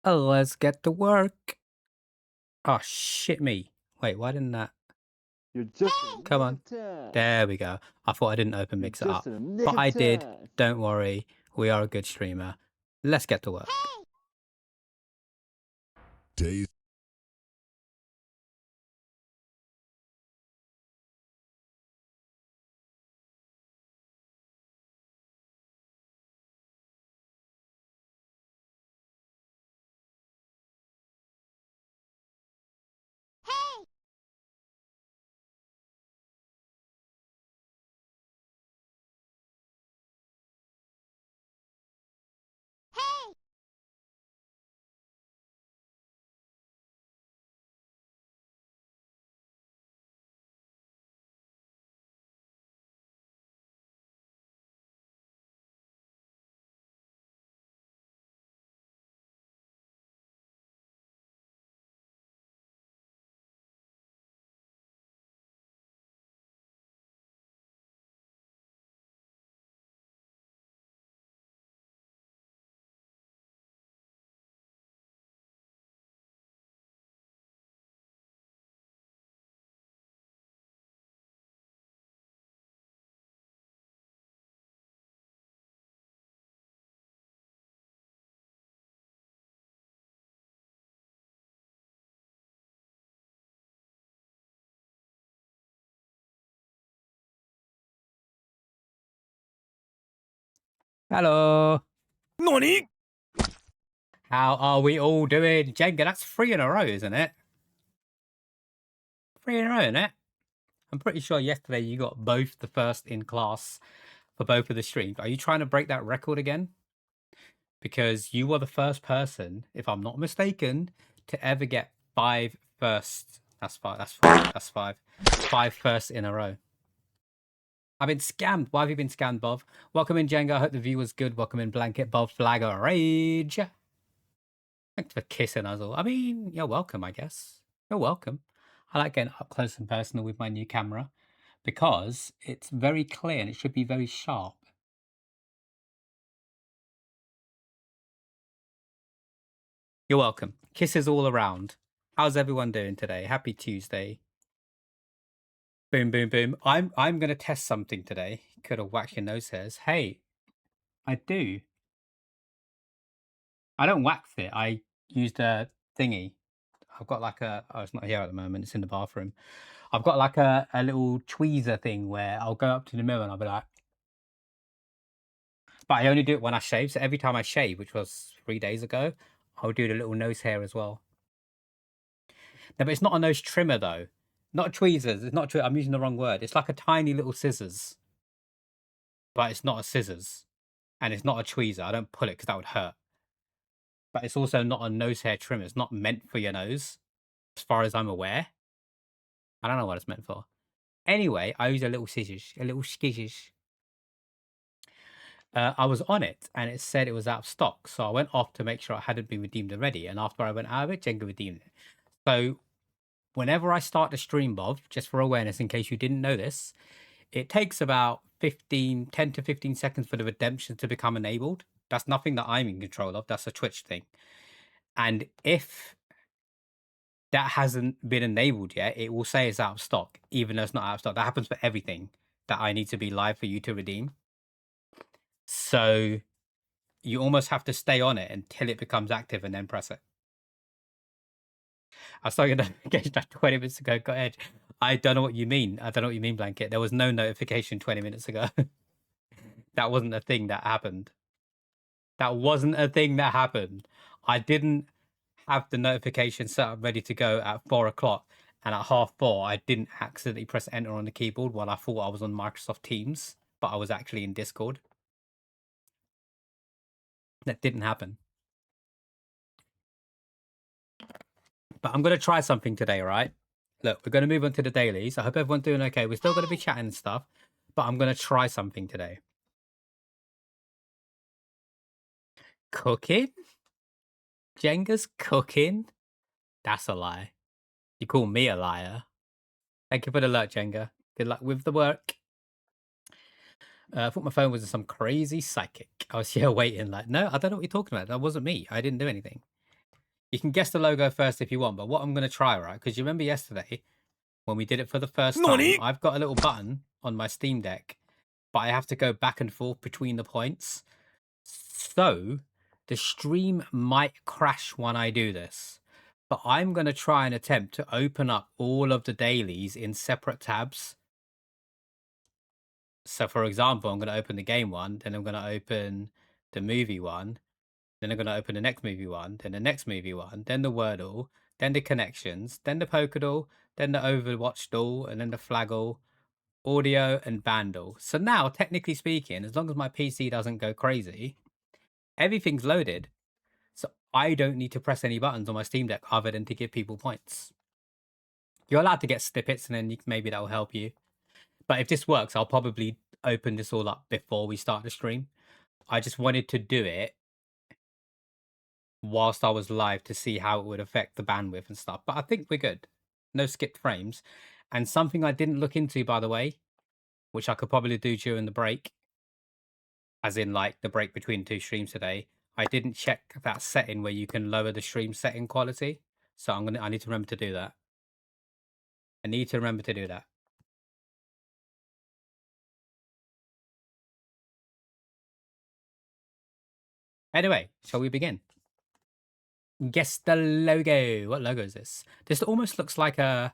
Let's get to work. Oh, shit me. Wait, why didn't that... You're just in the Come nick on. of time. There we go. I thought I didn't open You're mix it just up. in the nick But of I did. time. Don't worry. We are a good streamer. Let's get to work. Days. Hello. Nani? How are we all doing? Jenga, that's 3 in a row, isn't it? 3 in a row, isn't it? I'm pretty sure yesterday you got both the first in class for both of the streams. Are you trying to break that record again? Because you were the first person, if I'm not mistaken, to ever get 5 firsts. That's 5. That's 5. That's 5. 5 firsts in a row. I've been scammed. Why have you been scammed, Bob? Welcome in, Jenga. I hope the view was good. Welcome in, Blanket, Bob, Flag of Rage. Thanks for kissing us all. I mean, you're welcome, I guess. You're welcome. I like getting up close and personal with my new camera because it's very clear and it should be very sharp. You're welcome. Kisses all around. How's everyone doing today? Happy Tuesday. Boom, boom, boom. I'm gonna test something today. Could have waxed your nose hairs. Hey, I do. I don't wax it. I used a thingy. I've got like a... Oh, it's not here at the moment. It's in the bathroom. I've got like a little tweezer thing where I'll go up to the mirror and I'll be like... But I only do it when I shave. So every time I shave, which was 3 days ago, I'll do the little nose hair as well. No, but it's not a nose trimmer though. Not tweezers. It's not true. I'm using the wrong word. It's like a tiny little scissors. But it's not a scissors. And it's not a tweezer. I don't pull it because that would hurt. But it's also not a nose hair trimmer. It's not meant for your nose, as far as I'm aware. I don't know what it's meant for. Anyway, I use a little scissors. A little skizzers. I was on it and it said it was out of stock. So I went off to make sure it hadn't been redeemed already. And after I went out of it, Jenga redeemed it. So whenever I start the stream, Bob, just for awareness, in case you didn't know this, it takes about 10 to 15 seconds for the redemption to become enabled. That's nothing that I'm in control of. That's a Twitch thing. And if that hasn't been enabled yet, it will say it's out of stock, even though it's not out of stock. That happens for everything that I need to be live for you to redeem. So you almost have to stay on it until it becomes active and then press it. I saw your notification 20 minutes ago. Go ahead. I don't know what you mean. I don't know what you mean, Blanket. There was no notification 20 minutes ago. That wasn't a thing that happened. That wasn't a thing that happened. I didn't have the notification set up ready to go at 4 o'clock. And at 4:30, I didn't accidentally press enter on the keyboard while I thought I was on Microsoft Teams, but I was actually in Discord. That didn't happen. But I'm going to try something today, right? Look, we're going to move on to the dailies. I hope everyone's doing okay. We're still going to be chatting and stuff, but I'm going to try something today. Cooking? Jenga's cooking? That's a lie. You call me a liar. Thank you for the alert, Jenga. Good luck with the work. I thought my phone was some crazy psychic. I was here waiting like, no, I don't know what you're talking about. That wasn't me. I didn't do anything. You can guess the logo first if you want, but what I'm going to try, right? Because you remember yesterday when we did it for the first time, NANI? I've got a little button on my Steam Deck, but I have to go back and forth between the points. So the stream might crash when I do this, but I'm going to try and attempt to open up all of the dailies in separate tabs. So for example, I'm going to open the game one, then I'm going to open the movie one, then I'm going to open the next movie one, then the next movie one, then the Wordle, then the connections, then the Pokédoll, then the Overwatch doll, and then the Flaggle, audio, and Bandle. So now, technically speaking, as long as my PC doesn't go crazy, everything's loaded. So I don't need to press any buttons on my Steam Deck other than to give people points. You're allowed to get snippets, and then maybe that'll help you. But if this works, I'll probably open this all up before we start the stream. I just wanted to do it whilst I was live to see how it would affect the bandwidth and stuff. But I think we're good. No skipped frames. And something I didn't look into, by the way, which I could probably do during the break, as in like the break between two streams today, I didn't check that setting where you can lower the stream setting quality. So I need to remember to do that. I need to remember to do that. Anyway, shall we begin? Guess the logo. What logo is this? This almost looks like a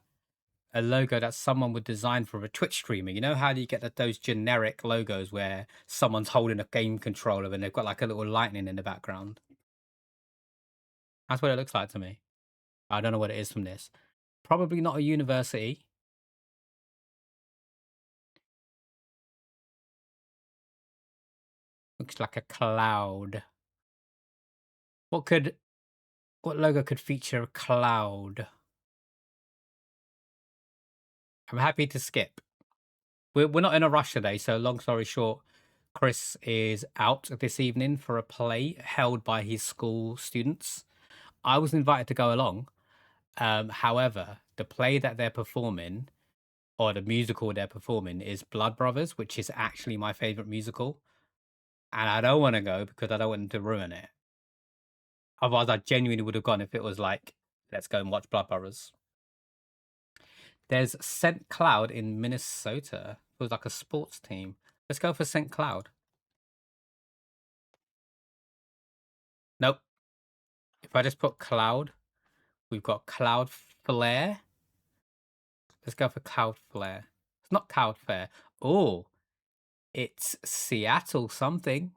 logo that someone would design for a Twitch streamer. You know how you get those generic logos where someone's holding a game controller and they've got like a little lightning in the background? That's what it looks like to me. I don't know what it is from this. Probably not a university. Looks like a cloud. What logo could feature a cloud? I'm happy to skip. We're not in a rush today, so long story short, Chris is out this evening for a play held by his school students. I was invited to go along. However, the play that they're performing, or the musical they're performing, is Blood Brothers, which is actually my favorite musical. And I don't want to go because I don't want them to ruin it. Otherwise, I genuinely would have gone if it was like, let's go and watch Blood Brothers. There's St. Cloud in Minnesota. It was like a sports team. Let's go for St. Cloud. Nope. If I just put Cloud, we've got Cloudflare. Let's go for Cloudflare. It's not Cloudflare. Oh, it's Seattle something.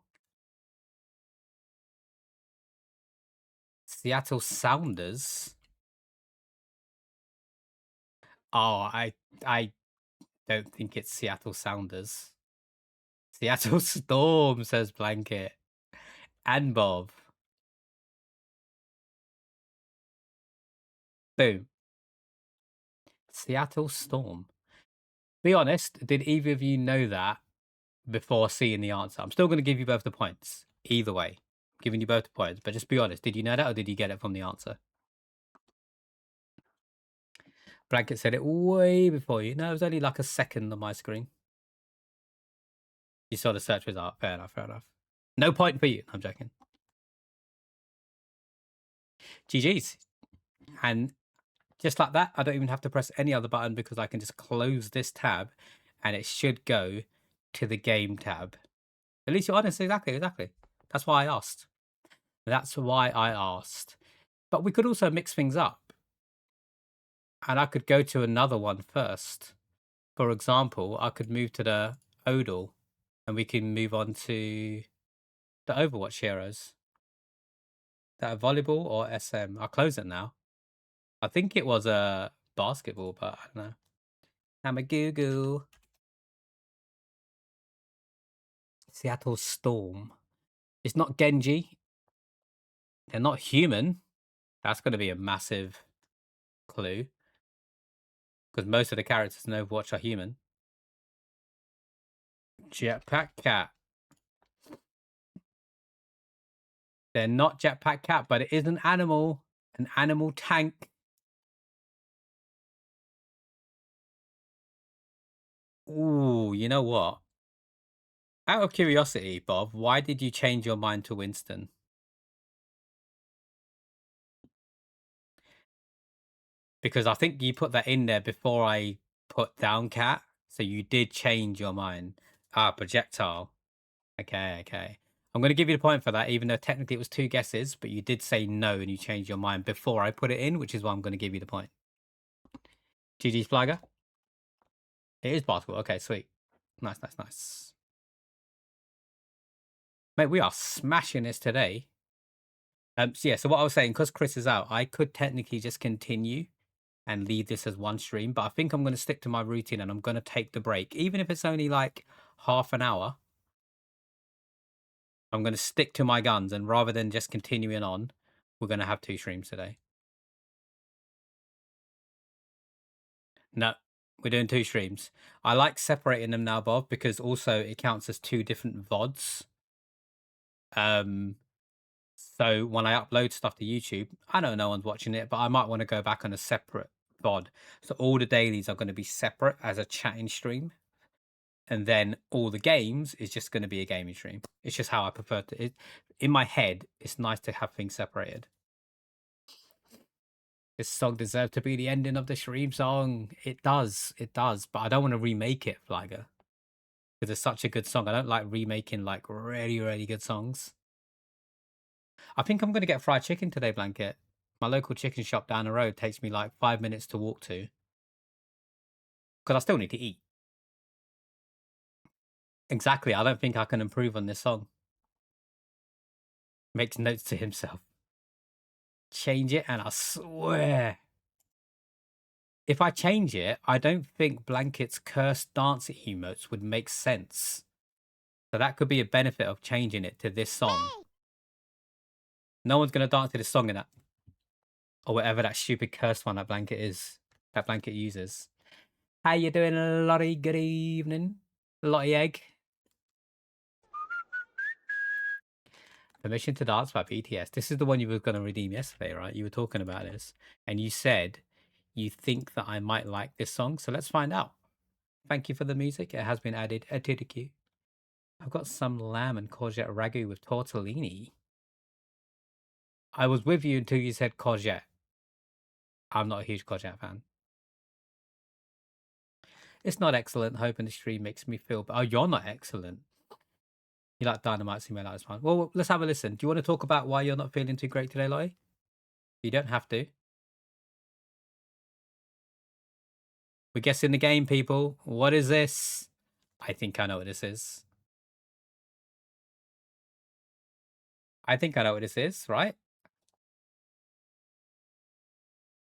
Seattle Sounders. Oh, I don't think it's Seattle Sounders. Seattle Storm, says Blanket. And Bob. Boom. Seattle Storm. Be honest, did either of you know that before seeing the answer? I'm still going to give you both the points. Either way, I'm giving you both the points. But just be honest, did you know that or did you get it from the answer? Blanket said it way before you. No, it was only like a second on my screen. You saw the search result. Fair enough, fair enough. No point for you. I'm joking. GG's. And just like that, I don't even have to press any other button because I can just close this tab and it should go to the game tab. At least you're honest. Exactly. That's why I asked. That's why I asked. But we could also mix things up. And I could go to another one first. For example, I could move to the Odal and we can move on to the Overwatch heroes. That volleyball or SM? I'll close it now. I think it was a basketball, but I don't know. I'm a Google. Seattle Storm. It's not Genji. They're not human. That's going to be a massive clue. Because most of the characters in Overwatch are human. Jetpack Cat. They're not Jetpack Cat, but it is an animal. An animal tank. Ooh, you know what? Out of curiosity, Bob, why did you change your mind to Winston? Because I think you put that in there before I put down cat. So you did change your mind. Ah, projectile. Okay, okay. I'm going to give you the point for that, even though technically it was 2 guesses, but you did say no and you changed your mind before I put it in, which is why I'm going to give you the point. GG's Flagger. It is basketball. Okay, sweet. Nice, nice, nice. Mate, we are smashing this today. So yeah, so what I was saying, because Chris is out, I could technically just continue and leave this as one stream, but I think I'm going to stick to my routine and I'm going to take the break. Even if it's only like half an hour, I'm going to stick to my guns, and rather than just continuing on, we're going to have 2 streams today. No, we're doing 2 streams. I like separating them now, Bob, because also it counts as 2 different VODs. So when I upload stuff to YouTube, I know no one's watching it, but I might want to go back on a separate VOD. So all the dailies are going to be separate as a chatting stream. And then all the games is just going to be a gaming stream. It's just how I prefer to. In my head, it's nice to have things separated. This song deserves to be the ending of the stream song. It does. But I don't want to remake it, Flagger. Because it's such a good song. I don't like remaking like really, really good songs. I think I'm going to get fried chicken today, Blanket. My local chicken shop down the road takes me like 5 minutes to walk to. Because I still need to eat. Exactly. I don't think I can improve on this song. Makes notes to himself. Change it and I swear. If I change it, I don't think Blanket's cursed dance emotes would make sense. So that could be a benefit of changing it to this song. No one's going to dance to this song in that. Or whatever that stupid cursed one that Blanket is. That Blanket uses. How you doing, Lottie? Good evening. Lottie Egg. Permission to Dance by BTS. This is the one you were going to redeem yesterday, right? You were talking about this. And you said you think that I might like this song. So let's find out. Thank you for the music. It has been added to the queue. I've got some lamb and courgette ragu with tortellini. I was with you until you said courgette. I'm not a huge courgette fan. It's not excellent. Hoping the stream makes me feel... Oh, you're not excellent. You like Dynamite, so you may like this one. Well, let's have a listen. Do you want to talk about why you're not feeling too great today, Lottie? You don't have to. We're guessing the game, people. What is this? I think I know what this is. I think I know what this is, right?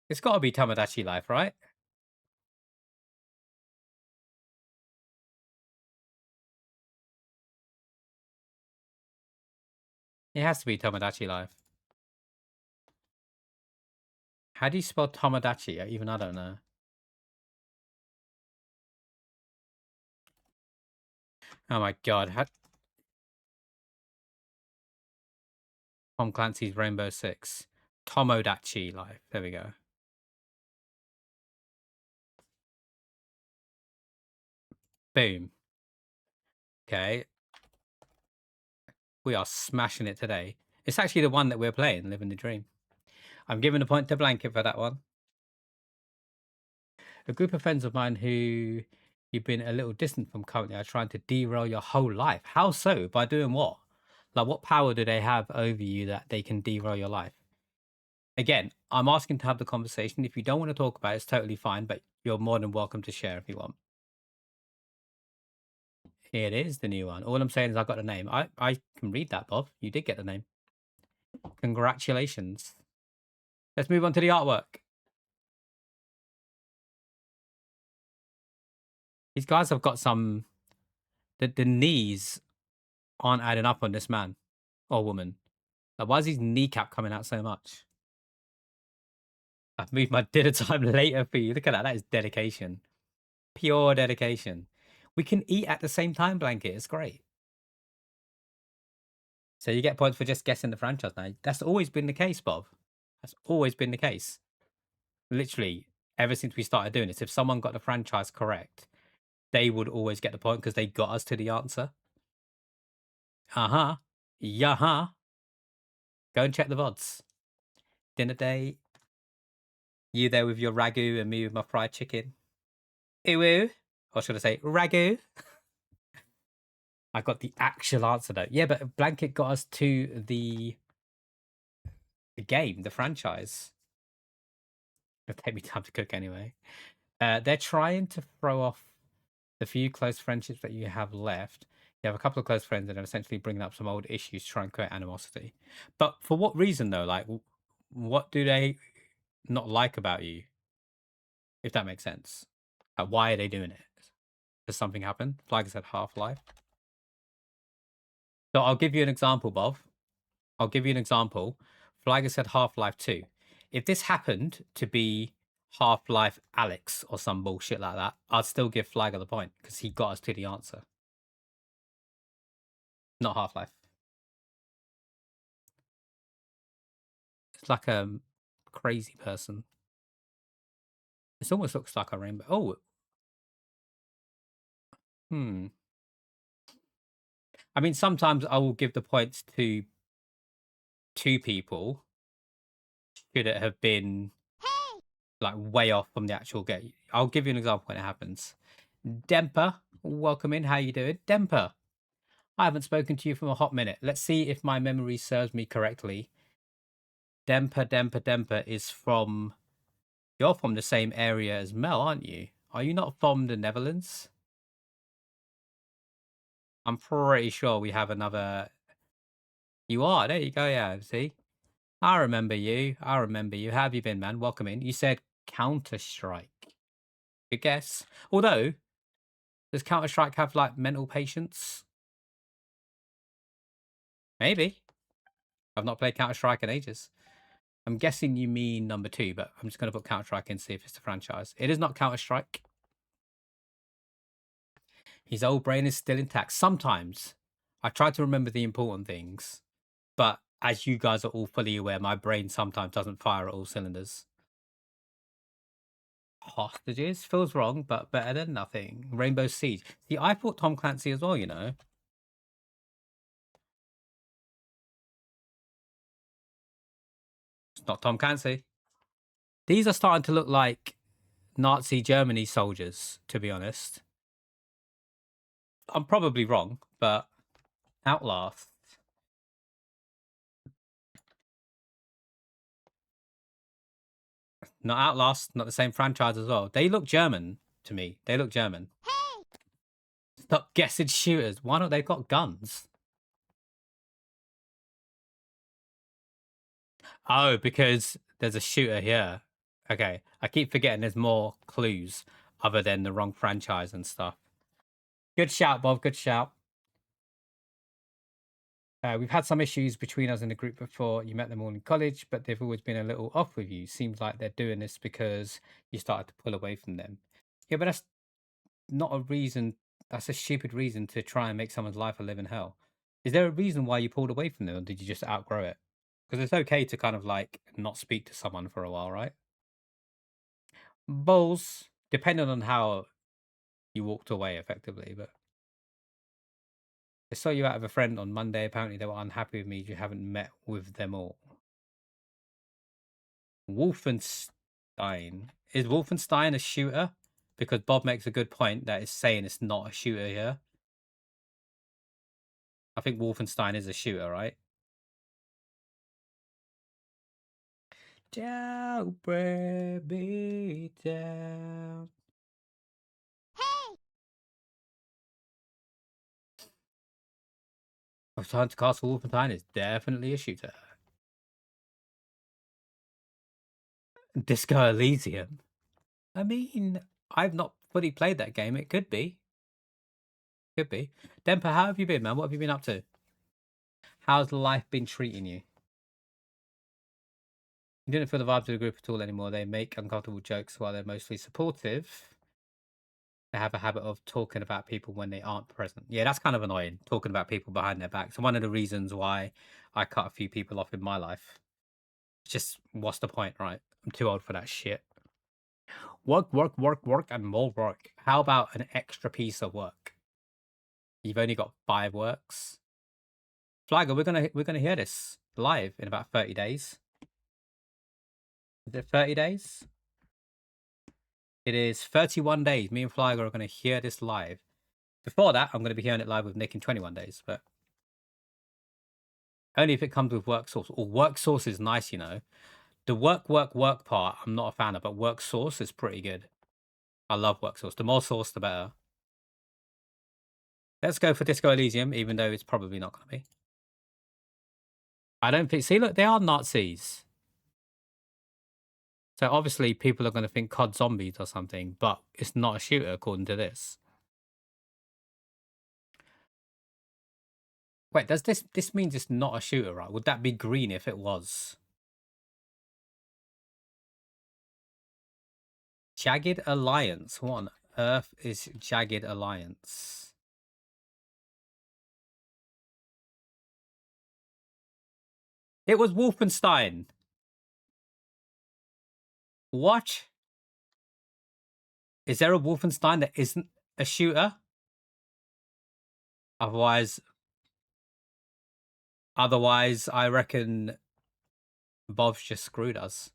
It's got to be Tomodachi Life, right? It has to be Tomodachi Life. How do you spell Tomodachi? Even I don't know. Oh my god. Tom Clancy's Rainbow Six. Tomodachi Life. There we go. Boom. Okay. We are smashing it today. It's actually the one that we're playing, Living the Dream. I'm giving a point to Blanket for that one. A group of friends of mine who you've been a little distant from currently are trying to derail your whole life. How so? By doing what? Like, what power do they have over you that they can derail your life? Again, I'm asking to have the conversation. If you don't want to talk about it, it's totally fine, but you're more than welcome to share if you want. It is the new one. All I'm saying is I got the name. I can read that, Bob. You did get the name. Congratulations. Let's move on to the artwork. These guys have got some... The knees aren't adding up on this man or woman. Like, why is his kneecap coming out so much? I've moved my dinner time later for you. Look at that. That is dedication. Pure dedication. We can eat at the same time, Blanket. It's great. So you get points for just guessing the franchise now. That's always been the case, Bob. That's always been the case. Literally, ever since we started doing this, if someone got the franchise correct, they would always get the point because they got us to the answer. Uh-huh. Yeah-huh. Go and check the VODs. Dinner date. You there with your ragu and me with my fried chicken. Ew. Or should I say ragu? I got the actual answer though. Yeah, but Blanket got us to the game, the franchise. It'll take me time to cook anyway. They're trying to throw off the few close friendships that you have left. You have a couple of close friends and are essentially bringing up some old issues to try and create animosity. But for what reason though? Like, what do they not like about you? If that makes sense. Why are they doing it? Does something happen? Like I said, Half-Life. So I'll give you an example, Bob. I'll give you an example. Flagger said Half-Life 2. If this happened to be Half-Life Alex or some bullshit like that, I'd still give Flagger the point because he got us to the answer. Not Half-Life. It's like a crazy person. This almost looks like a rainbow. Oh. I mean, sometimes I will give the points to two people. Should it have been like way off from the actual game? I'll give you an example when it happens. Demper, welcome in. How you doing? Demper, I haven't spoken to you for a hot minute. Let's see if my memory serves me correctly. Demper is from... You're from the same area as Mel, aren't you? Are you not from the Netherlands? I'm pretty sure we have another... You are. There you go. Yeah, see? I remember you. I remember you. How have you been, man? Welcome in. You said Counter-Strike. Good guess. Although, does Counter-Strike have, like, mental patients? Maybe. I've not played Counter-Strike in ages. I'm guessing you mean number 2, but I'm just going to put Counter-Strike and see if it's the franchise. It is not Counter-Strike. His old brain is still intact. Sometimes I try to remember the important things, but as you guys are all fully aware, my brain sometimes doesn't fire at all cylinders. Hostages? Feels wrong, but better than nothing. Rainbow Siege. See, I thought Tom Clancy as well, you know. It's not Tom Clancy. These are starting to look like Nazi Germany soldiers, to be honest. I'm probably wrong, but Outlast. Not Outlast, not the same franchise as well. They look German to me. They look German. Hey! Stop guessing shooters. Why not? They've got guns. Oh, because there's a shooter here. Okay. I keep forgetting there's more clues other than the wrong franchise and stuff. Good shout, Bob. Good shout. We've had some issues between us in the group before. You met them all in college, but they've always been a little off with you. Seems like they're doing this because you started to pull away from them. Yeah, but that's not a reason. That's a stupid reason to try and make someone's life a living hell. Is there a reason why you pulled away from them, or did you just outgrow it? Because it's okay to kind of like not speak to someone for a while, right? Balls, depending on how you walked away effectively, but I saw you out of a friend on Monday. Apparently they were unhappy with me. You haven't met with them all. Wolfenstein. Is Wolfenstein a shooter? Because Bob makes a good point that is saying it's not a shooter here. I think Wolfenstein is a shooter, right? Down, baby, down. Hey! Return to Castle Wolfenstein is definitely a shooter. Disco Elysium. I mean, I've not fully played that game. It could be. Could be. Dempa, how have you been, man? What have you been up to? How's life been treating you? You didn't feel the vibes of the group at all anymore. They make uncomfortable jokes while they're mostly supportive. They have a habit of talking about people when they aren't present. Yeah, that's kind of annoying, talking about people behind their backs. So one of the reasons why I cut a few people off in my life. It's just, what's the point, right? I'm too old for that shit. Work, work, work, work, and more work. How about an extra piece of work? You've only got 5 works. Flagger, we're gonna hear this live in about 30 days. Is it 30 days? It is 31 days. Me and Flyer are going to hear this live. Before that, I'm going to be hearing it live with Nick in 21 days, but only if it comes with work source. Or work source is nice, you know. The work part, I'm not a fan of, but work source is pretty good. I love work source. The more source, the better. Let's go for Disco Elysium, even though it's probably not going to be. I don't think... See, look, they are Nazis. So obviously people are going to think COD Zombies or something, but it's not a shooter according to this. Wait, does this means it's not a shooter, right? Would that be green if it was? Jagged Alliance. What on earth is Jagged Alliance? It was Wolfenstein. What? Is there a Wolfenstein that isn't a shooter? Otherwise, I reckon Bob's just screwed us.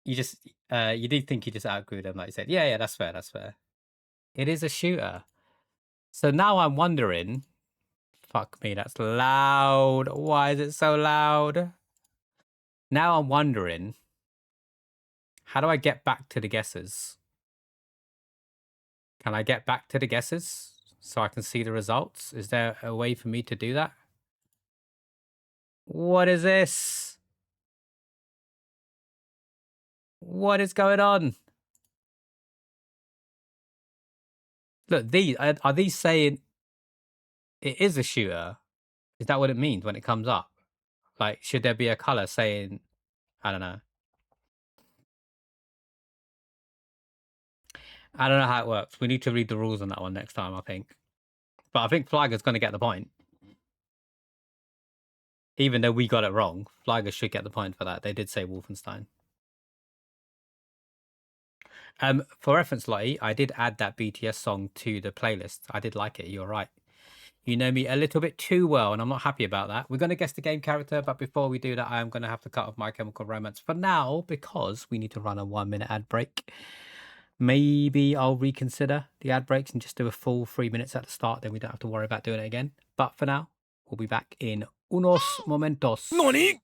You did think you just outgrew them, like you said. Yeah, that's fair, that's fair. It is a shooter. So now I'm wondering, fuck me, that's loud. Why is it so loud? Now I'm wondering, how do I get back to the guesses? Can I get back to the guesses so I can see the results? Is there a way for me to do that? What is this? What is going on? Look, are these saying it is a shooter? Is that what it means when it comes up? Like, should there be a color saying, I don't know. I don't know how it works. We need to read the rules on that one next time, I think. But I think Flagger's going to get the point. Even though we got it wrong, Flagger should get the point for that. They did say Wolfenstein. For reference, Lottie, I did add that BTS song to the playlist. I did like it. You're right. You know me a little bit too well, and I'm not happy about that. We're going to guess the game character, but before we do that, I am going to have to cut off My Chemical Romance for now because we need to run a 1-minute ad break. Maybe I'll reconsider the ad breaks and just do a full 3 minutes at the start. Then we don't have to worry about doing it again. But for now, we'll be back in unos momentos. NANI?!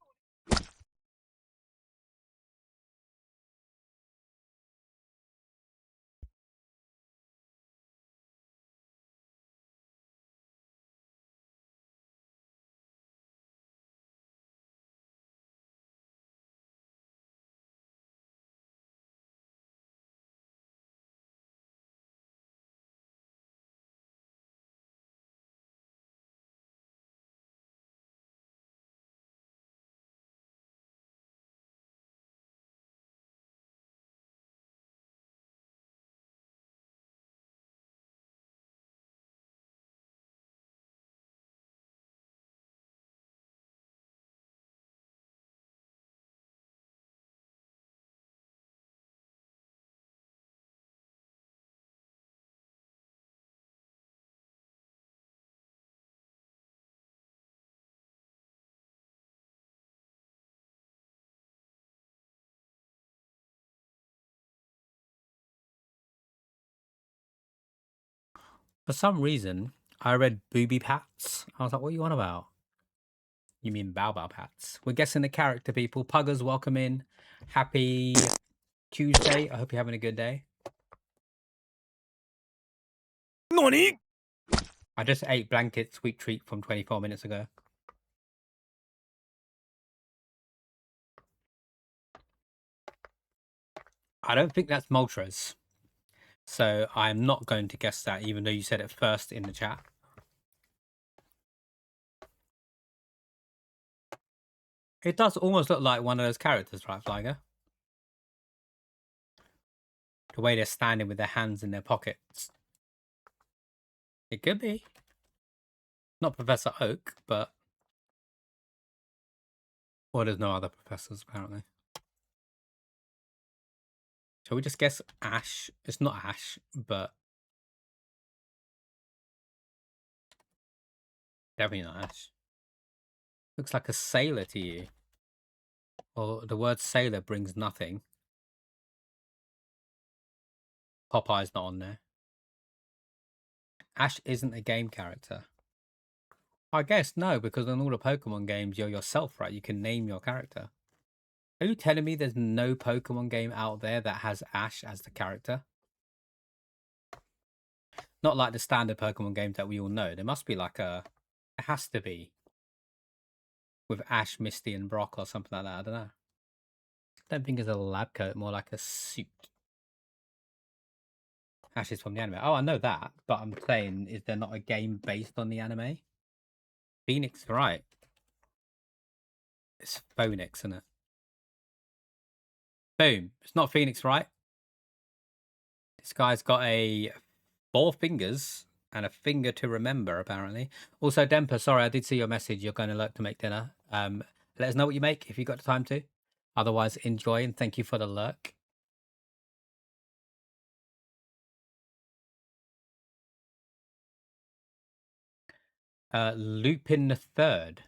For some reason, I read booby pats. I was like, what are you on about? You mean bow bow pats. We're guessing the character, people. Puggers, welcome in. Happy Tuesday. I hope you're having a good day. NANI?! I just ate Blanket Sweet Treat from 24 minutes ago. I don't think that's Moltres. So I'm not going to guess that, even though you said it first in the chat. It does almost look like one of those characters, right, Flyger? The way they're standing with their hands in their pockets. It could be. Not Professor Oak, but... Well, there's no other professors, apparently. Shall we just guess Ash? It's not Ash, but... Definitely not Ash. Looks like a sailor to you. Or the word sailor brings nothing. Popeye's not on there. Ash isn't a game character. I guess no, because in all the Pokemon games, you're yourself, right? You can name your character. Are you telling me there's no Pokemon game out there that has Ash as the character? Not like the standard Pokemon games that we all know. There must be like a... It has to be. With Ash, Misty, and Brock or something like that. I don't know. I don't think it's a lab coat, more like a suit. Ash is from the anime. Oh, I know that. But I'm saying, is there not a game based on the anime? Phoenix, right. It's Phoenix, isn't it? Boom. It's not Phoenix, right? This guy's got 4 fingers and a finger to remember, apparently. Also, Demper, sorry, I did see your message. You're going to lurk to make dinner. Let us know what you make if you've got the time to. Otherwise, enjoy and thank you for the lurk. Lupin the Third.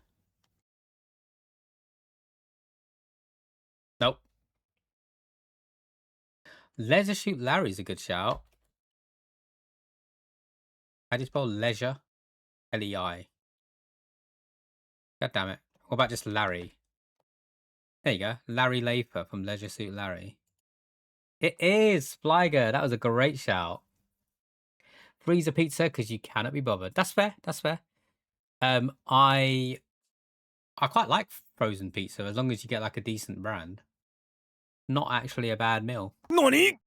Nope. Leisure Shoot Larry's a good shout. How do you spell leisure? L-E-I. God damn it. What about just Larry? There you go. Larry Lafer from Leisure Suit Larry. It is Flyger. That was a great shout. Freezer pizza because you cannot be bothered. That's fair. That's fair. I quite like frozen pizza as long as you get like a decent brand. Not actually a bad meal. NANI?!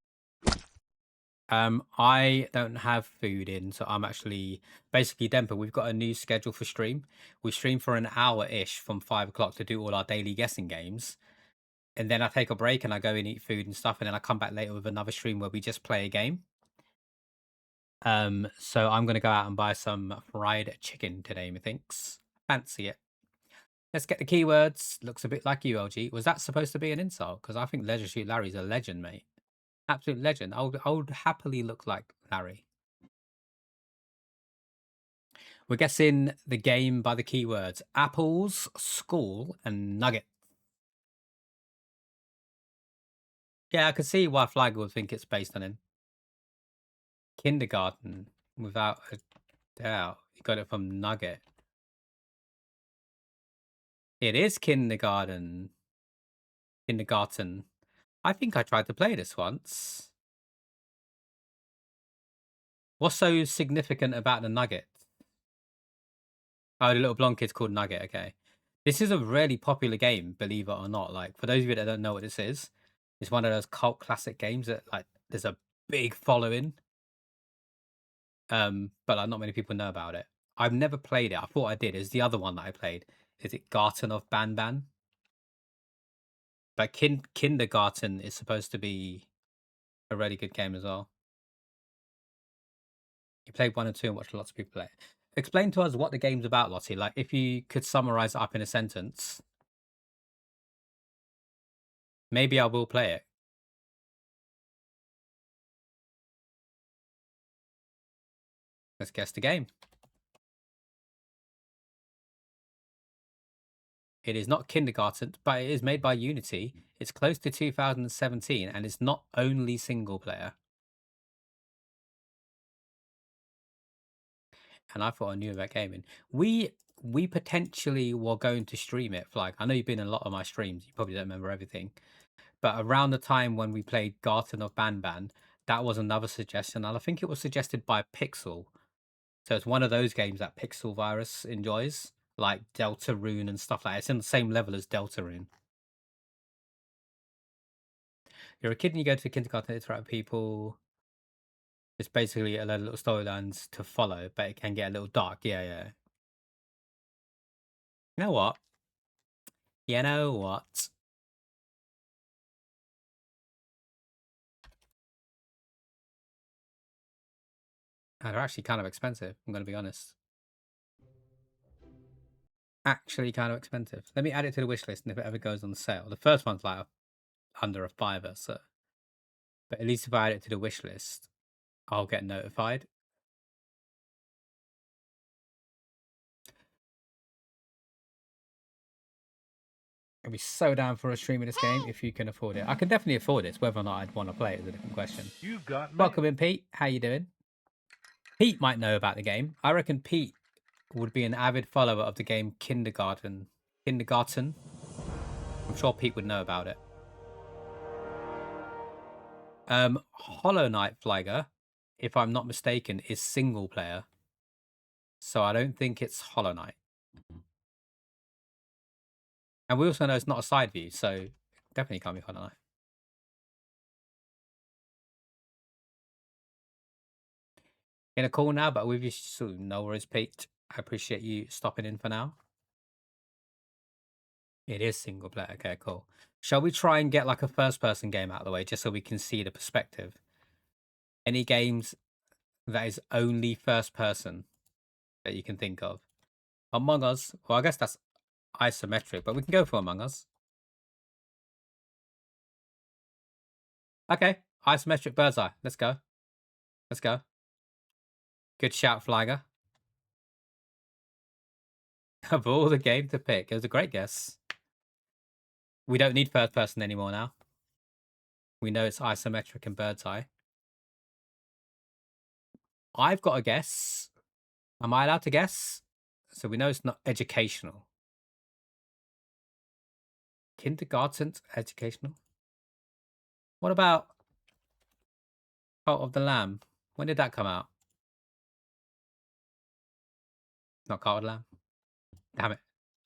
I don't have food in, so I'm actually basically Demper. We've got a new schedule for stream. We stream for an hour-ish from 5 o'clock to do all our daily guessing games. And then I take a break and I go and eat food and stuff, and then I come back later with another stream where we just play a game. So I'm gonna go out and buy some fried chicken today, methinks. Fancy it. Let's get the keywords. Looks a bit like you, LG. Was that supposed to be an insult? Because I think Leisure Shoot Larry's a legend, mate. Absolute legend. I would happily look like Larry. We're guessing the game by the keywords apples, school, and nugget. Yeah, I can see why Flagg would think it's based on him. Kindergarten, without a doubt. You got it from Nugget. It is kindergarten. Kindergarten. I think I tried to play this once. What's so significant about the Nugget? Oh, the little blonde kid's called Nugget, okay. This is a really popular game, believe it or not. Like, for those of you that don't know what this is, it's one of those cult classic games that, like, there's a big following. But like, not many people know about it. I've never played it. I thought I did. Is the other one that I played. Is it Garten of Banban? But Kindergarten is supposed to be a really good game as well. You played 1 and 2 and watched lots of people play it. Explain to us what the game's about, Lottie. Like, if you could summarize it up in a sentence, maybe I will play it. Let's guess the game. It is not Kindergarten, but it is made by Unity. It's close to 2017, and it's not only single player. And I thought I knew about gaming. We potentially were going to stream it. Like, I know you've been in a lot of my streams. You probably don't remember everything. But around the time when we played Garten of Banban, that was another suggestion. And I think it was suggested by Pixel. So it's one of those games that Pixel Virus enjoys, like Deltarune and stuff like that. It's in the same level as Deltarune. You're a kid and you go to kindergarten to interact with people. It's basically a load of little storylines to follow, but it can get a little dark. Yeah, yeah. You know what? You know what? They're actually kind of expensive, I'm going to be honest. Actually kind of expensive. Let me add it to the wish list, and if it ever goes on sale. The first one's like under a fiver, so... But at least if I add it to the wish list, I'll get notified. I'd be so down for a stream of this game if you can afford it. I can definitely afford it. Whether or not I'd want to play it is a different question. You've got mail. Welcome in, Pete. How you doing? Pete might know about the game. I reckon Pete would be an avid follower of the game Kindergarten. Kindergarten. I'm sure Pete would know about it. Hollow Knight Flagger, if I'm not mistaken, is single player. So I don't think it's Hollow Knight. And we also know it's not a side view, so definitely can't be Hollow Knight. In a call now, but with you soon. No worries, Pete. I appreciate you stopping in for now. It is single player. Okay, cool. Shall we try and get like a first person game out of the way just so we can see the perspective? Any games that is only first person that you can think of? Among Us. Well, I guess that's isometric, but we can go for Among Us. Okay, isometric bird's eye. Let's go. Let's go. Good shout, Flagger. Of all the game to pick, it was a great guess. We don't need first person anymore now. We know it's isometric and bird's eye. I've got a guess. Am I allowed to guess? So we know it's not educational. Kindergarten's educational. What about Cult of the Lamb? When did that come out? Not Cult of the Lamb. Damn it.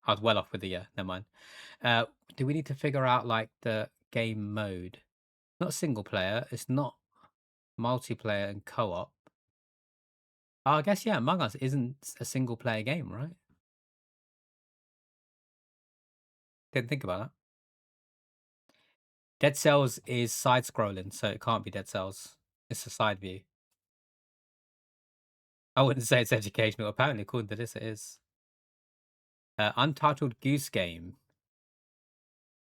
I was well off with the year. Never mind. Do we need to figure out like the game mode? Not single player. It's not multiplayer and co-op. Oh, I guess, yeah, Among Us isn't a single player game, right? Didn't think about that. Dead Cells is side scrolling, so it can't be Dead Cells. It's a side view. I wouldn't say it's educational. Apparently, according to this, it is. Untitled Goose Game.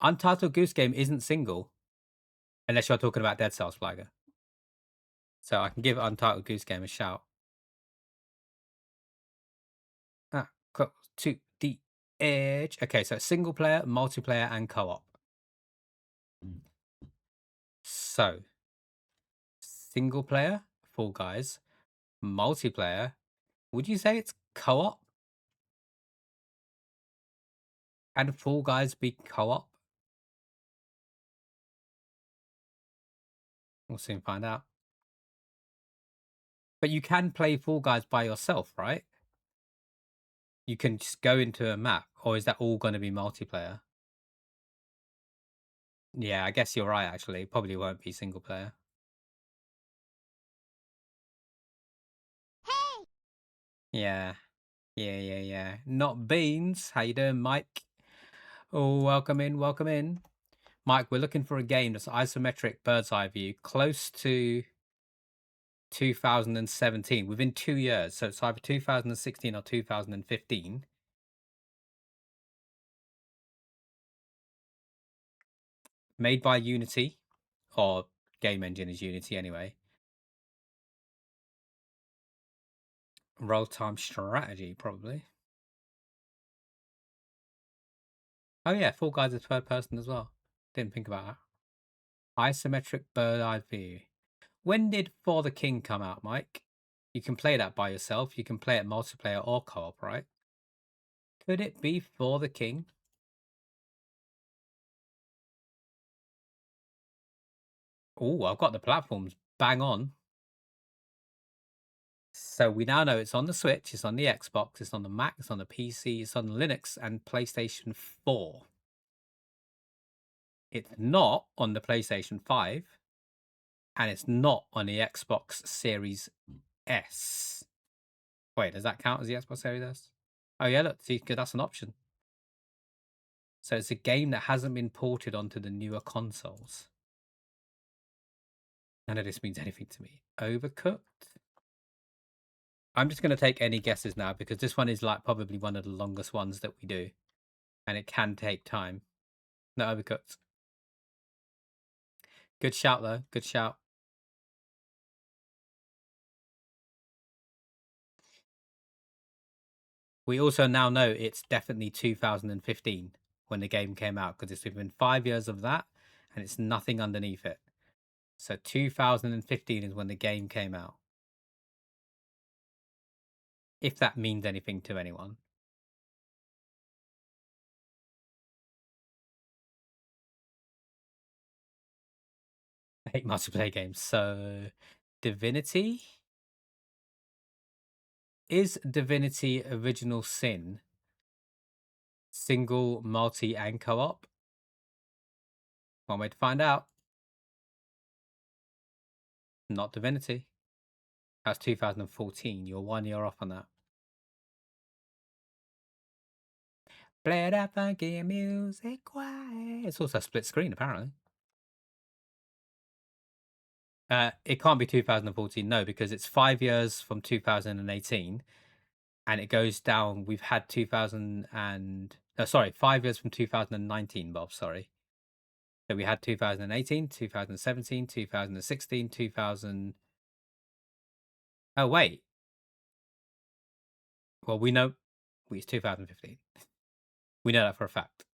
Untitled Goose Game isn't single, unless you're talking about Dead Cells, Flagger. So I can give Untitled Goose Game a shout. Go to the edge. Okay, so single player, multiplayer, and co-op. So, single player, Fall Guys. Multiplayer, would you say it's co-op? And Fall Guys be co-op? We'll soon find out. But you can play Fall Guys by yourself, right? You can just go into a map, or is that all going to be multiplayer? Yeah, I guess you're right, actually. Probably won't be single player. Hey! Yeah. Yeah. Not Beans. How you doing, Mike? Oh, welcome in, welcome in. Mike, we're looking for a game that's isometric bird's eye view, close to 2017, within 2 years. So it's either 2016 or 2015. Made by Unity, or game engine is Unity anyway. Roll time strategy, probably. Oh yeah, Fall Guys is third person as well. Didn't think about that. Isometric bird eye view. When did For the King come out, Mike? You can play that by yourself. You can play it multiplayer or co-op, right? Could it be For the King? Oh, I've got the platforms bang on. So we now know it's on the Switch, it's on the Xbox, it's on the Mac, it's on the PC, it's on Linux and PlayStation 4. It's not on the PlayStation 5, and it's not on the Xbox Series S. Wait, does that count as the Xbox Series S? Oh yeah, look, see, that's an option. So it's a game that hasn't been ported onto the newer consoles. None of this means anything to me. Overcooked? I'm just going to take any guesses now because this one is like probably one of the longest ones that we do. And it can take time. No, Overcooked. Good shout, though. Good shout. We also now know it's definitely 2015. when the game came out because it's been 5 years of that and it's nothing underneath it. So 2015 is when the game came out. If that means anything to anyone. I hate multiplayer games. So Divinity? Is Divinity Original Sin single, multi, and co-op? One way to find out. Not Divinity. That's 2014. You're 1 year off on that. Play that funky music quiet. It's also split screen, apparently. It can't be 2014, no, because it's 5 years from 2018, and it goes down. We've had 5 years from 2019, Bob. Sorry. So we had 2018, 2017, 2016, 2000. Oh wait. Well, we know it's 2015. We know that for a fact.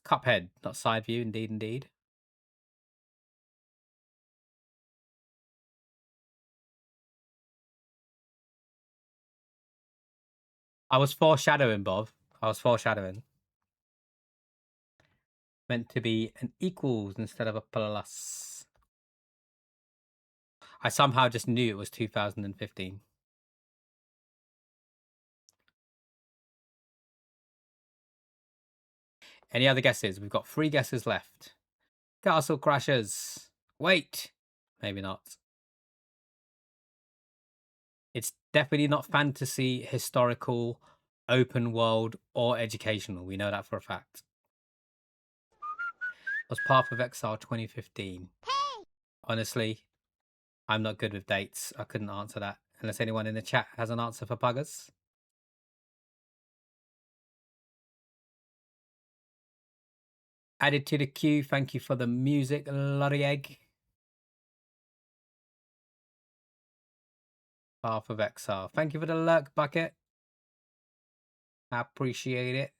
Cuphead, not side view. Indeed. I was foreshadowing, Bob. I was foreshadowing. Meant to be an equals instead of a plus. I somehow just knew it was 2015. Any other guesses? We've got 3 guesses left. Castle Crashers. Wait. Maybe not. It's definitely not fantasy, historical, open world, or educational. We know that for a fact. Was Path of Exile 2015? Honestly, I'm not good with dates. I couldn't answer that. Unless anyone in the chat has an answer for Puggers. Added to the queue. Thank you for the music, Lottie Egg. Path of Exile. Thank you for the lurk bucket. I appreciate it.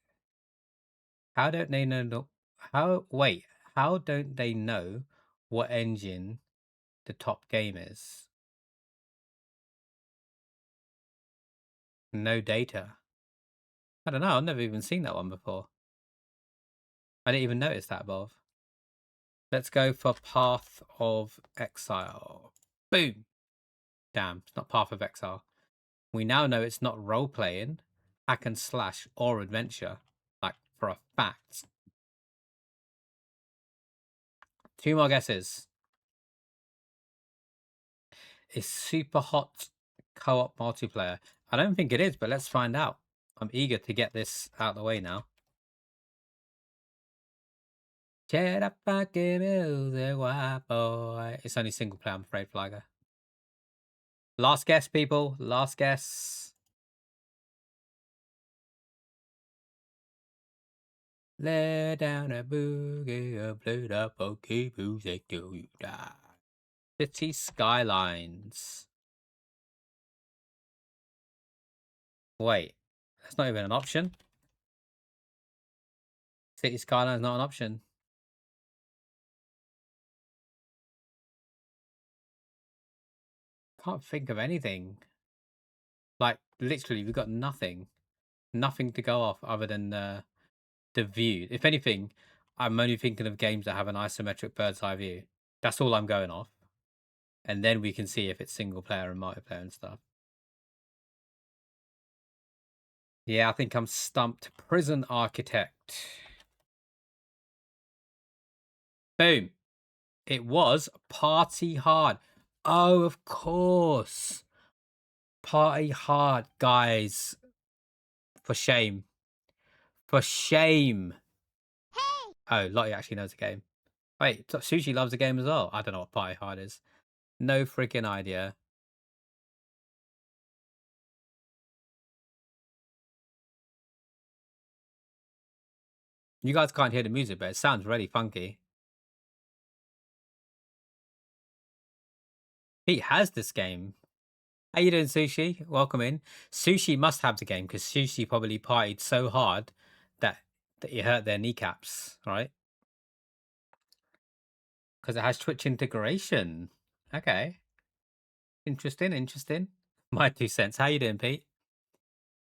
How don't they know? How don't they know what engine the top game is? No data. I don't know. I've never even seen that one before. I didn't even notice that above. Let's go for Path of Exile. Boom. Damn, it's not Path of Exile. We now know it's not role-playing, hack and slash, or adventure. Like, for a fact. 2 more guesses. It's super hot co-op multiplayer. I don't think it is, but let's find out. I'm eager to get this out of the way now. It's only single player, I'm afraid, Flagger. Last guess, people. Last guess. Lay down a boogie, a played up okay music till you die. City Skylines. Wait, that's not even an option. City Skylines not an option. Can't think of anything. Like, literally, we've got nothing. Nothing to go off other than the view. If anything, I'm only thinking of games that have an isometric bird's eye view. That's all I'm going off. And then we can see if it's single player and multiplayer and stuff. Yeah, I think I'm stumped. Prison Architect. Boom. It was Party Hard. Oh, of course. Party Hard, guys. For shame. For shame. Hey. Oh, Lottie actually knows the game. Wait, Sushi loves the game as well. I don't know what Party Hard is. No freaking idea. You guys can't hear the music, but it sounds really funky. Pete has this game. How you doing, Sushi? Welcome in. Sushi must have the game because Sushi probably partied so hard that that you hurt their kneecaps, right? Because it has Twitch integration. Okay. Interesting, interesting. My 2 cents. How you doing, Pete?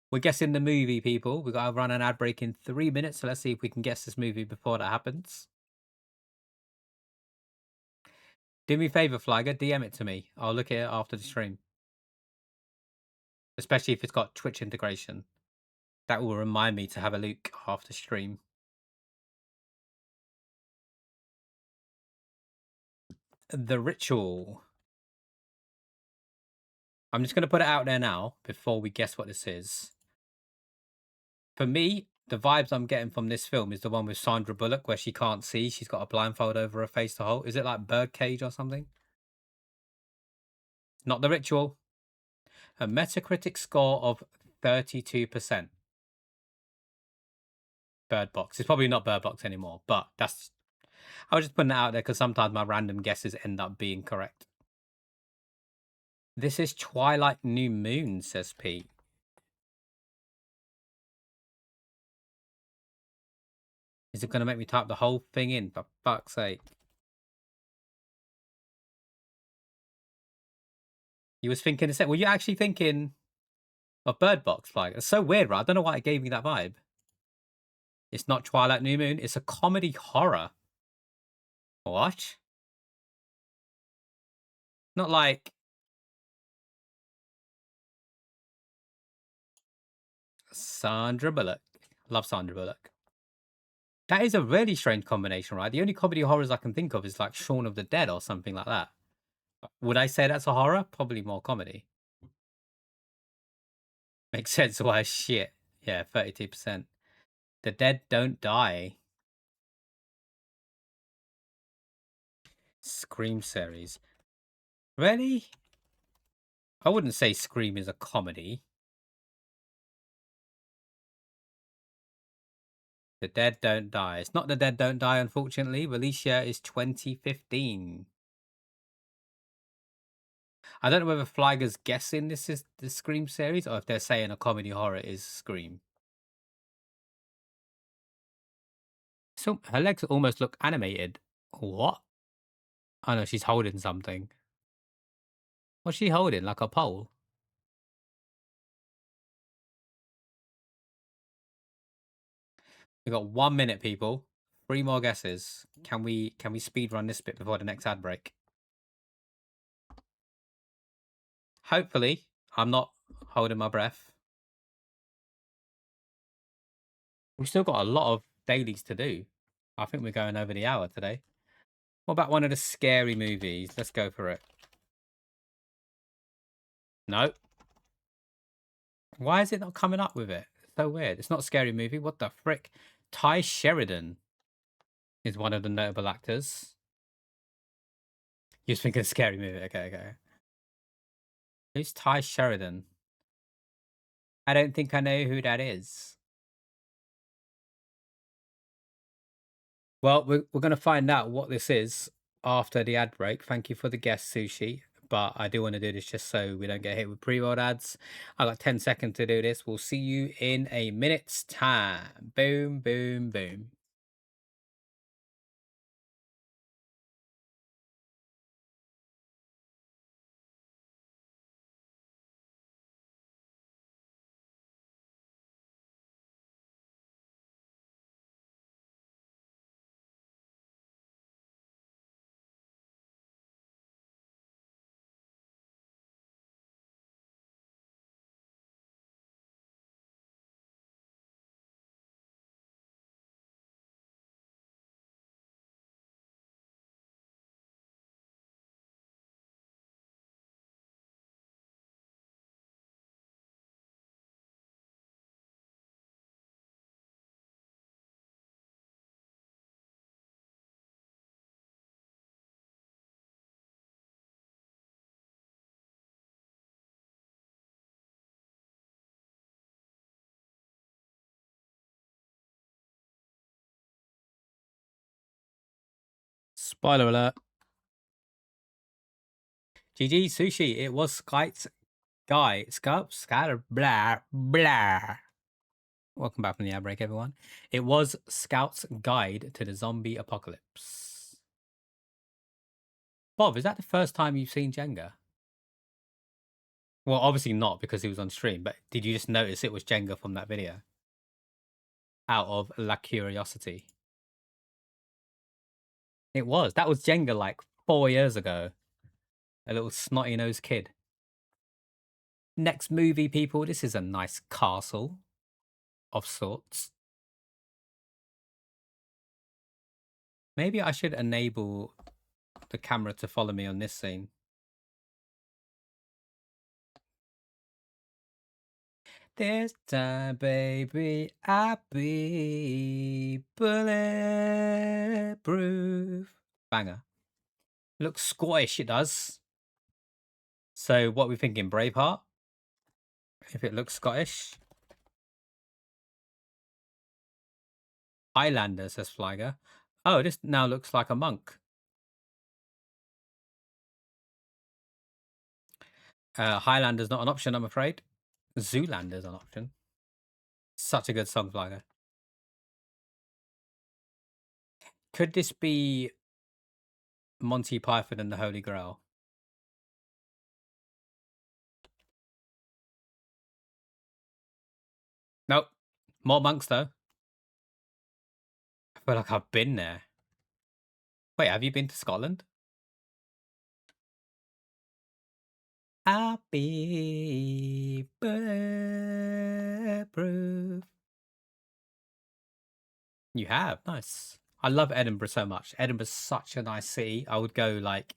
We're guessing the movie, people. We've got to run an ad break in 3 minutes, so let's see if we can guess this movie before that happens. Do me a favor, Flagger. DM it to me. I'll look at it after the stream. Especially if it's got Twitch integration. That will remind me to have a look after stream. The Ritual. I'm just going to put it out there now before we guess what this is. For me, the vibes I'm getting from this film is the one with Sandra Bullock where she can't see. She's got a blindfold over her face to hold. Is it like Birdcage or something? Not The Ritual. A Metacritic score of 32%. Bird Box. It's probably not Bird Box anymore, but that's... I was just putting that out there because sometimes my random guesses end up being correct. This is Twilight New Moon, says Pete. Is it going to make me type the whole thing in, for fuck's sake? You was thinking, were you actually thinking of Bird Box? Like, it's so weird, right? I don't know why it gave me that vibe. It's not Twilight New Moon. It's a comedy horror. What? Not like... Sandra Bullock. Love Sandra Bullock. That is a really strange combination, right? The only comedy horrors I can think of is like Shaun of the Dead or something like that. Would I say that's a horror? Probably more comedy. Makes sense why shit. Yeah, 32%. The Dead Don't Die. Scream series. Really? I wouldn't say Scream is a comedy. The Dead Don't Die. It's not The Dead Don't Die, unfortunately. Release year is 2015. I don't know whether Flyger's guessing this is the Scream series or if they're saying a comedy horror is Scream. So her legs almost look animated. What? Oh no, she's holding something. What's she holding? Like a pole? We got 1 minute, people. 3 more guesses. Can we speed run this bit before the next ad break? Hopefully, I'm not holding my breath. We've still got a lot of dailies to do. I think we're going over the hour today. What about one of the scary movies? Let's go for it. No. Why is it not coming up with it? It's so weird. It's not a scary movie. What the frick? Ty Sheridan is one of the notable actors. You're thinking scary movie. Okay. Who's Ty Sheridan? I don't think I know who that is. Well, we're going to find out what this is after the ad break. Thank you for the guest, Sushi. But I do want to do this just so we don't get hit with pre-roll ads. I got 10 seconds to do this. We'll see you in a minute's time. Boom, boom, boom. Spoiler alert. GG Sushi. It was Skype Guy. Skype blah blah. Welcome back from the ad break, everyone. It was Scout's Guide to the Zombie Apocalypse. Bob, is that the first time you've seen Jenga? Well, obviously not because he was on stream, but did you just notice it was Jenga from that video? Out of La Curiosity. It was. That was Jenga like 4 years ago. A little snotty-nosed kid. Next movie, people. This is a nice castle of sorts. Maybe I should enable the camera to follow me on this scene. This time, baby, I'll be bulletproof. Banger. Looks Scottish, it does. So what are we thinking? Braveheart? If it looks Scottish. Highlander, says Flyger. Oh, this now looks like a monk. Highlander's not an option, I'm afraid. Zoolander's an option. Such a good song, Flyger. Could this be Monty Python and the Holy Grail? Nope. More monks, though. I feel like I've been there. Wait, have you been to Scotland? I'll be bulletproof. You have? Nice. I love Edinburgh so much. Edinburgh's such a nice city. I would go like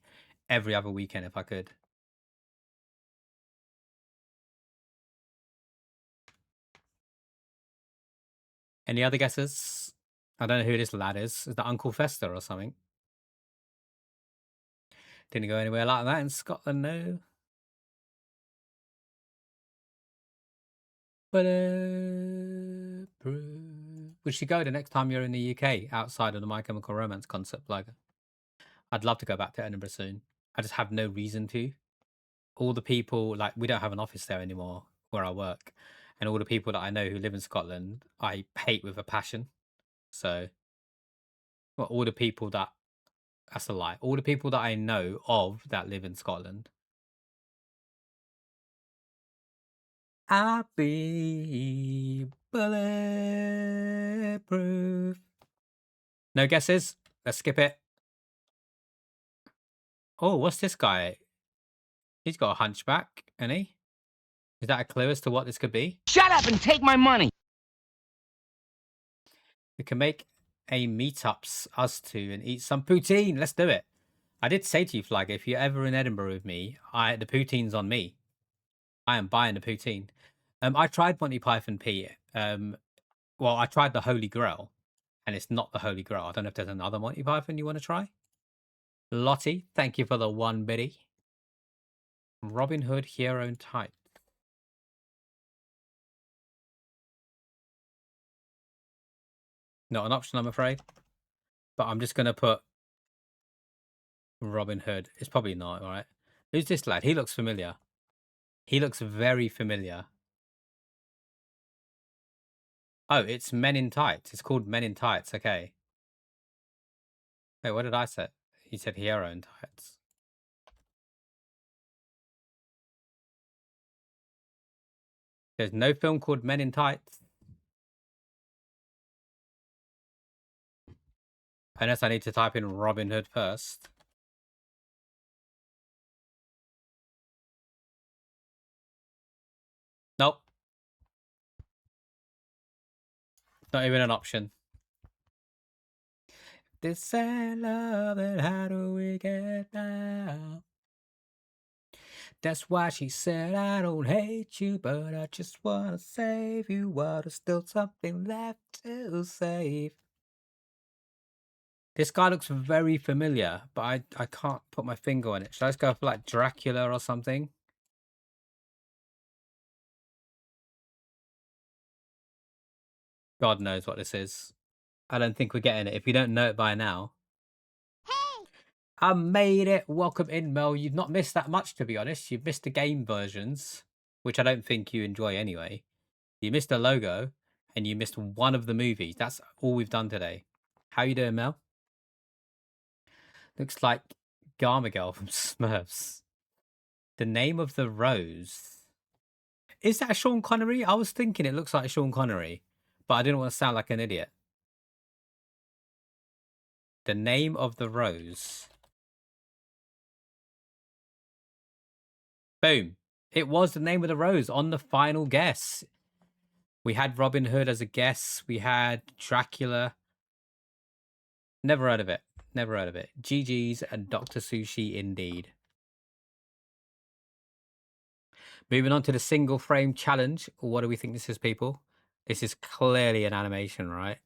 every other weekend if I could. Any other guesses? I don't know who this lad is. Is that Uncle Fester or something? Didn't go anywhere like that in Scotland, no. We should go the next time you're in the UK outside of the My Chemical Romance concert, Blogger. I'd love to go back to Edinburgh soon. I just have no reason to. All the people, like, we don't have an office there anymore where I work. And all the people that I know who live in Scotland, I hate with a passion. So, well, all the people that's a lie. All the people that I know of that live in Scotland. I'll be bulletproof. No guesses? Let's skip it. Oh, what's this guy? He's got a hunchback, isn't he? Is that a clue as to what this could be? Shut up and take my money! We can make a meetups, us two, and eat some poutine. Let's do it. I did say to you, Flag, if you're ever in Edinburgh with me, the poutine's on me. I am buying the poutine. I tried Monty Python P. Well, I tried the Holy Grail, and it's not the Holy Grail. I don't know if there's another Monty Python you want to try. Lottie, thank you for the 1 biddy. Robin Hood Hero in Type. Not an option, I'm afraid. But I'm just going to put Robin Hood. It's probably not, all right? Who's this lad? He looks familiar. He looks very familiar. Oh, it's Men in Tights. It's called Men in Tights. Okay. Wait, what did I say? He said Hero in Tights. There's no film called Men in Tights. Unless I need to type in Robin Hood first. Nope. Not even an option. This ain't love, and how do we get now? That's why she said, I don't hate you, but I just want to save you while there's still something left to save. This guy looks very familiar, but I can't put my finger on it. Should I just go for like Dracula or something? God knows what this is. I don't think we're getting it. If you don't know it by now. Hey! I made it. Welcome in, Mel. You've not missed that much, to be honest. You've missed the game versions, which I don't think you enjoy anyway. You missed the logo, and you missed one of the movies. That's all we've done today. How you doing, Mel? Looks like Garmagel from Smurfs. The name of the rose. Is that Sean Connery? I was thinking it looks like Sean Connery, but I didn't want to sound like an idiot. The name of the rose. Boom. It was the name of the rose on the final guess. We had Robin Hood as a guess. We had Dracula. Never heard of it. Never heard of it. GG's and Dr. Sushi indeed. Moving on to the single frame challenge. What do we think this is, people? This is clearly an animation, right?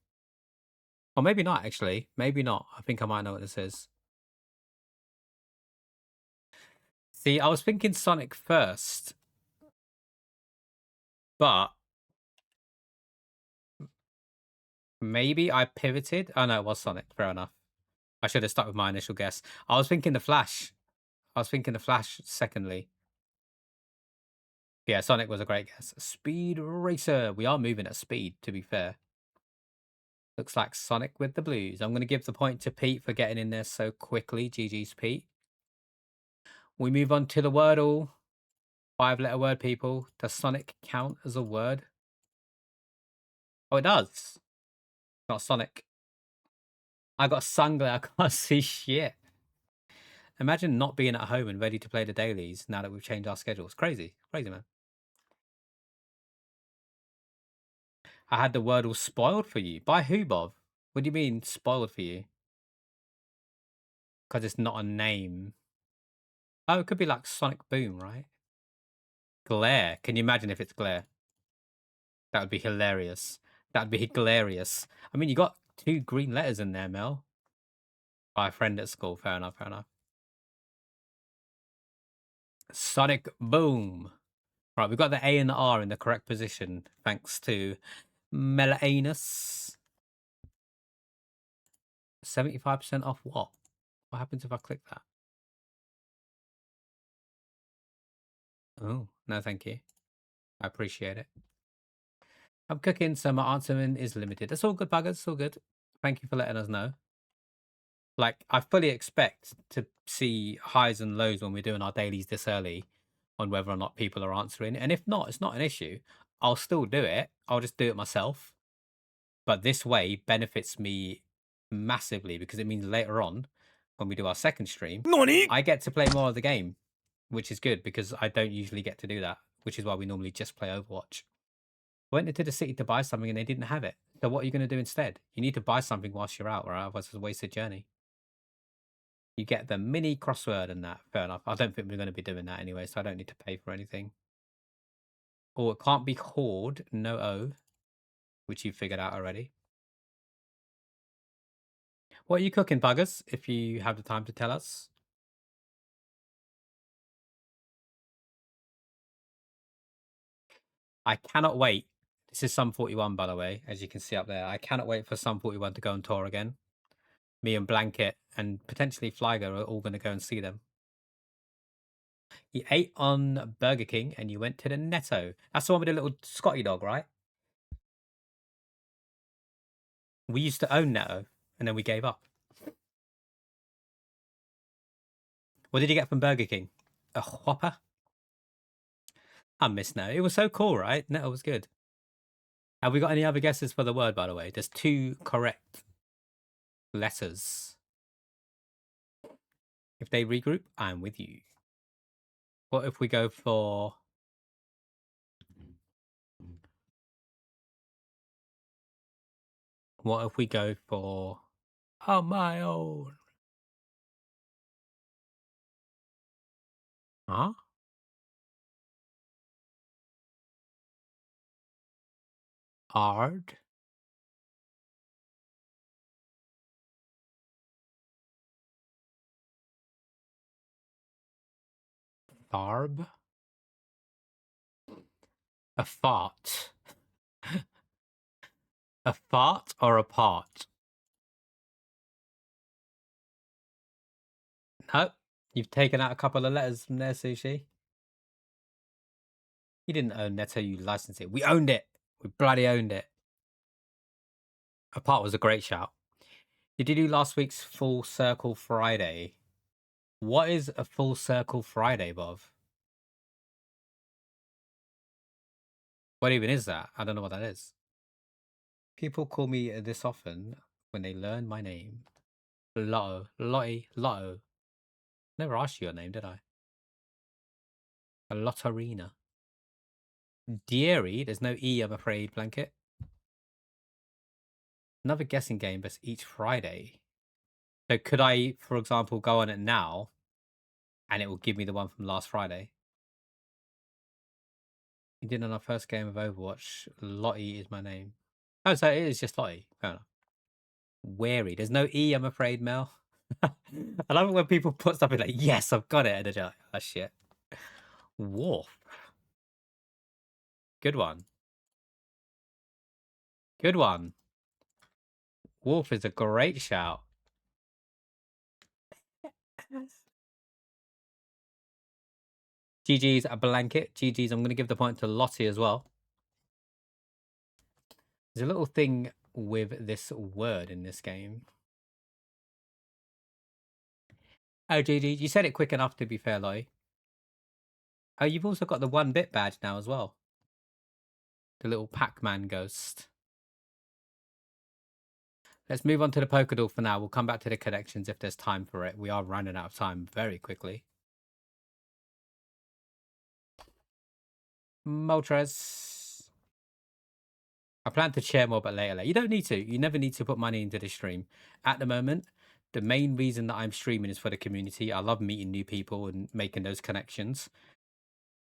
Or maybe not, actually. Maybe not. I think I might know what this is. See, I was thinking Sonic first, but maybe I pivoted. Oh, no, it was Sonic. Fair enough. I should have stuck with my initial guess. I was thinking the Flash. Secondly. Yeah, Sonic was a great guess. Speed Racer. We are moving at speed, to be fair. Looks like Sonic with the blues. I'm going to give the point to Pete for getting in there so quickly. GG's, Pete. We move on to the Wordle. 5-letter word, people. Does Sonic count as a word? Oh, it does. Not Sonic. I got sunglasses. I can't see shit. Imagine not being at home and ready to play the dailies now that we've changed our schedules. Crazy. Crazy, man. I had the Wordle spoiled for you. By who, Bob? What do you mean spoiled for you? Because it's not a name. Oh, it could be like Sonic Boom, right? Glare. Can you imagine if it's Glare? That would be hilarious. That would be hilarious. I mean, you got 2 green letters in there, Mel. By a friend at school. Fair enough, fair enough. Sonic Boom. Right, we've got the A and the R in the correct position, thanks to Melanus. 75% off what? What happens if I click that? Oh, no, thank you. I appreciate it. I'm cooking, so my answering is limited. It's all good, buggers. It's all good. Thank you for letting us know. Like, I fully expect to see highs and lows when we're doing our dailies this early on whether or not people are answering. And if not, it's not an issue. I'll still do it. I'll just do it myself. But this way benefits me massively because it means later on when we do our second stream, NANI?! I get to play more of the game, which is good because I don't usually get to do that, which is why we normally just play Overwatch. Went into the city to buy something and they didn't have it. So what are you going to do instead? You need to buy something whilst you're out, right? Otherwise it's a wasted journey. You get the mini crossword and that. Fair enough. I don't think we're going to be doing that anyway, so I don't need to pay for anything. Or it can't be Horde, no O, which you figured out already. What are you cooking, buggers, if you have the time to tell us? I cannot wait. This is Sum 41, by the way, as you can see up there. I cannot wait for Sum 41 to go on tour again. Me and Blanket and potentially Flyger are all going to go and see them. You ate on Burger King and you went to the Netto. That's the one with the little Scotty dog, right? We used to own Netto and then we gave up. What did you get from Burger King? A Whopper? I miss Netto. It was so cool, right? Netto was good. Have we got any other guesses for the word, by the way? There's 2 correct letters. If they regroup, I'm with you. What if we go for... What if we go for... On my own? Huh? Hard? Barb? A fart? A fart or a part? No, you've taken out a couple of letters from there, Sushi. You didn't own Netto, you licensed it. We owned it. We bloody owned it. Apart was a great shout. Did you do last week's Full Circle Friday? What is a Full Circle Friday, Bob? What even is that? I don't know what that is. People call me this often when they learn my name. Lotto. Lottie. Lotto. Never asked you your name, did I? A Lotterina. Deary. There's no E, I'm afraid, Blanket. Another guessing game, but it's each Friday. So could I, for example, go on it now and it will give me the one from last Friday? You did on our first game of Overwatch. Lottie is my name. Oh, so it is just Lottie. Fair enough. Wary. There's no E, I'm afraid, Mel. I love it when people put stuff in like, yes, I've got it. And they're like, oh, shit. Wolf. Good one. Good one. Wolf is a great shout. GG's a blanket. GG's. I'm going to give the point to Lottie as well. There's a little thing with this word in this game. Oh, GG. You said it quick enough, to be fair, Lottie. Oh, you've also got the 1-bit badge now as well. The little Pac-Man ghost. Let's move on to the Pokédoll for now. We'll come back to the connections if there's time for it. We are running out of time very quickly. Moltres. I plan to share more, but later. You don't need to. You never need to put money into the stream. At the moment, the main reason that I'm streaming is for the community. I love meeting new people and making those connections.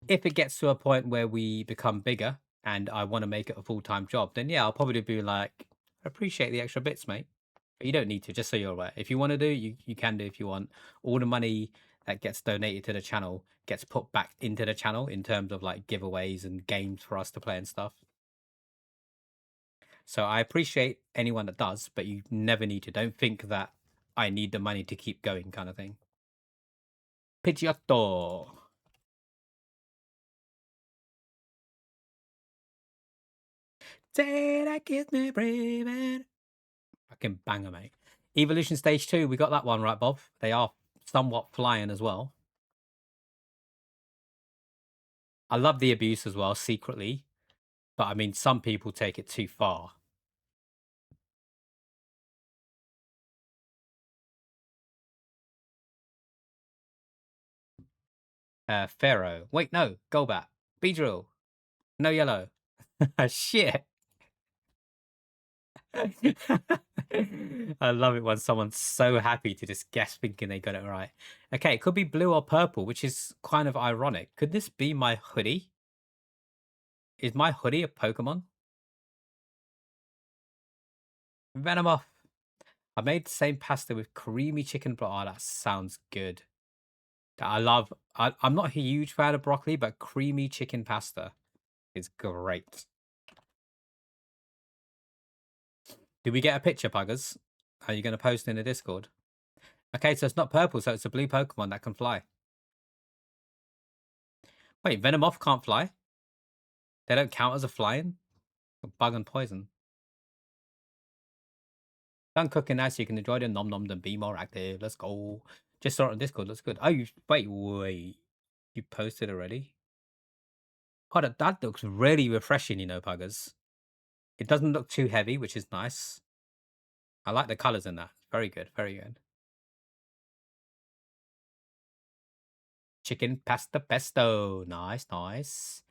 If it gets to a point where we become bigger and I want to make it a full-time job, then yeah, I'll probably be like, appreciate the extra bits, mate. But you don't need to, just so you're aware. If you want to do, you can do if you want. All the money that gets donated to the channel gets put back into the channel in terms of like giveaways and games for us to play and stuff. So I appreciate anyone that does, but you never need to. Don't think that I need the money to keep going kind of thing. Pidgeotto. Say that kiss me, baby. Fucking banger, mate. Evolution Stage 2, we got that one right, Bob. They are somewhat flying as well. I love the abuse as well, secretly. But I mean, some people take it too far. Pharaoh. Wait, no. Golbat. Beedrill. No yellow. Shit. I love it when someone's so happy to just guess thinking they got it right. Okay, it could be blue or purple, which is kind of ironic. Could this be my hoodie? Is my hoodie a Pokemon? Venomoth. I made the same pasta with creamy chicken broth. Oh, that sounds good. I'm not a huge fan of broccoli, but creamy chicken pasta is great. Did we get a picture, Puggers? Are you going to post in the Discord? Okay, so it's not purple, so it's a blue Pokemon that can fly. Wait, Venomoth can't fly? They don't count as a flying? Bug and poison. Done cooking now so you can enjoy the nom noms and be more active. Let's go. Just saw it on Discord. Looks good. Oh, wait. You posted already? Oh, that looks really refreshing, you know, Puggers. It doesn't look too heavy, which is nice. I like the colors in that. Very good. Very good. Chicken pasta pesto. Nice, nice.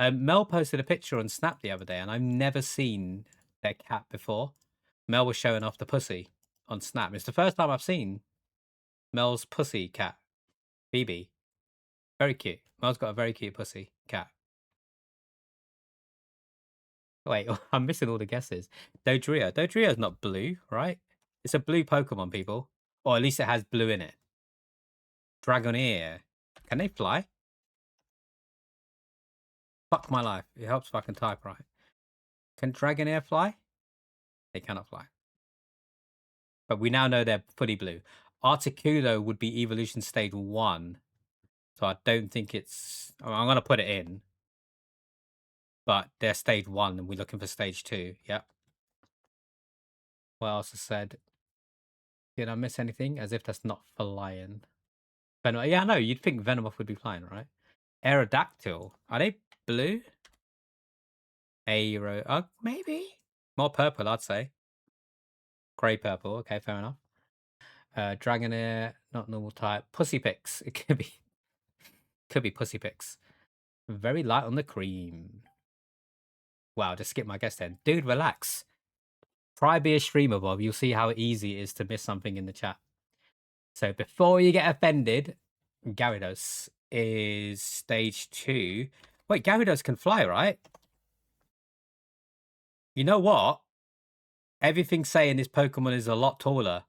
Mel posted a picture on Snap the other day, and I've never seen their cat before. Mel was showing off the pussy on Snap. It's the first time I've seen Mel's pussy cat, Phoebe. Very cute. Mel's got a very cute pussy cat. Wait, I'm missing all the guesses. Dodrio. Dodrio's not blue, right? It's a blue Pokemon, people. Or at least it has blue in it. Dragonair. Can they fly? Fuck my life. It helps if I can type right. Can Dragonair fly? They cannot fly. But we now know they're fully blue. Articuno would be evolution stage 1. So I don't think it's... I'm going to put it in. But they're stage 1 and we're looking for stage 2. Yep. What else is said? Did I miss anything? As if that's not flying. Venom. Yeah, I know. You'd think Venomoth would be flying, right? Aerodactyl. Are they blue? Aero. Maybe. More purple, I'd say. Grey purple. Okay, fair enough. Dragonair, not normal type. Pussypix. It could be Pussypix. Very light on the cream. Wow, just skip my guess then. Dude, relax. Try be a streamer, Bob. You'll see how easy it is to miss something in the chat. So before you get offended, Gyarados is stage 2. Wait, Gyarados can fly, right? You know what? Everything's saying this Pokemon is a lot taller.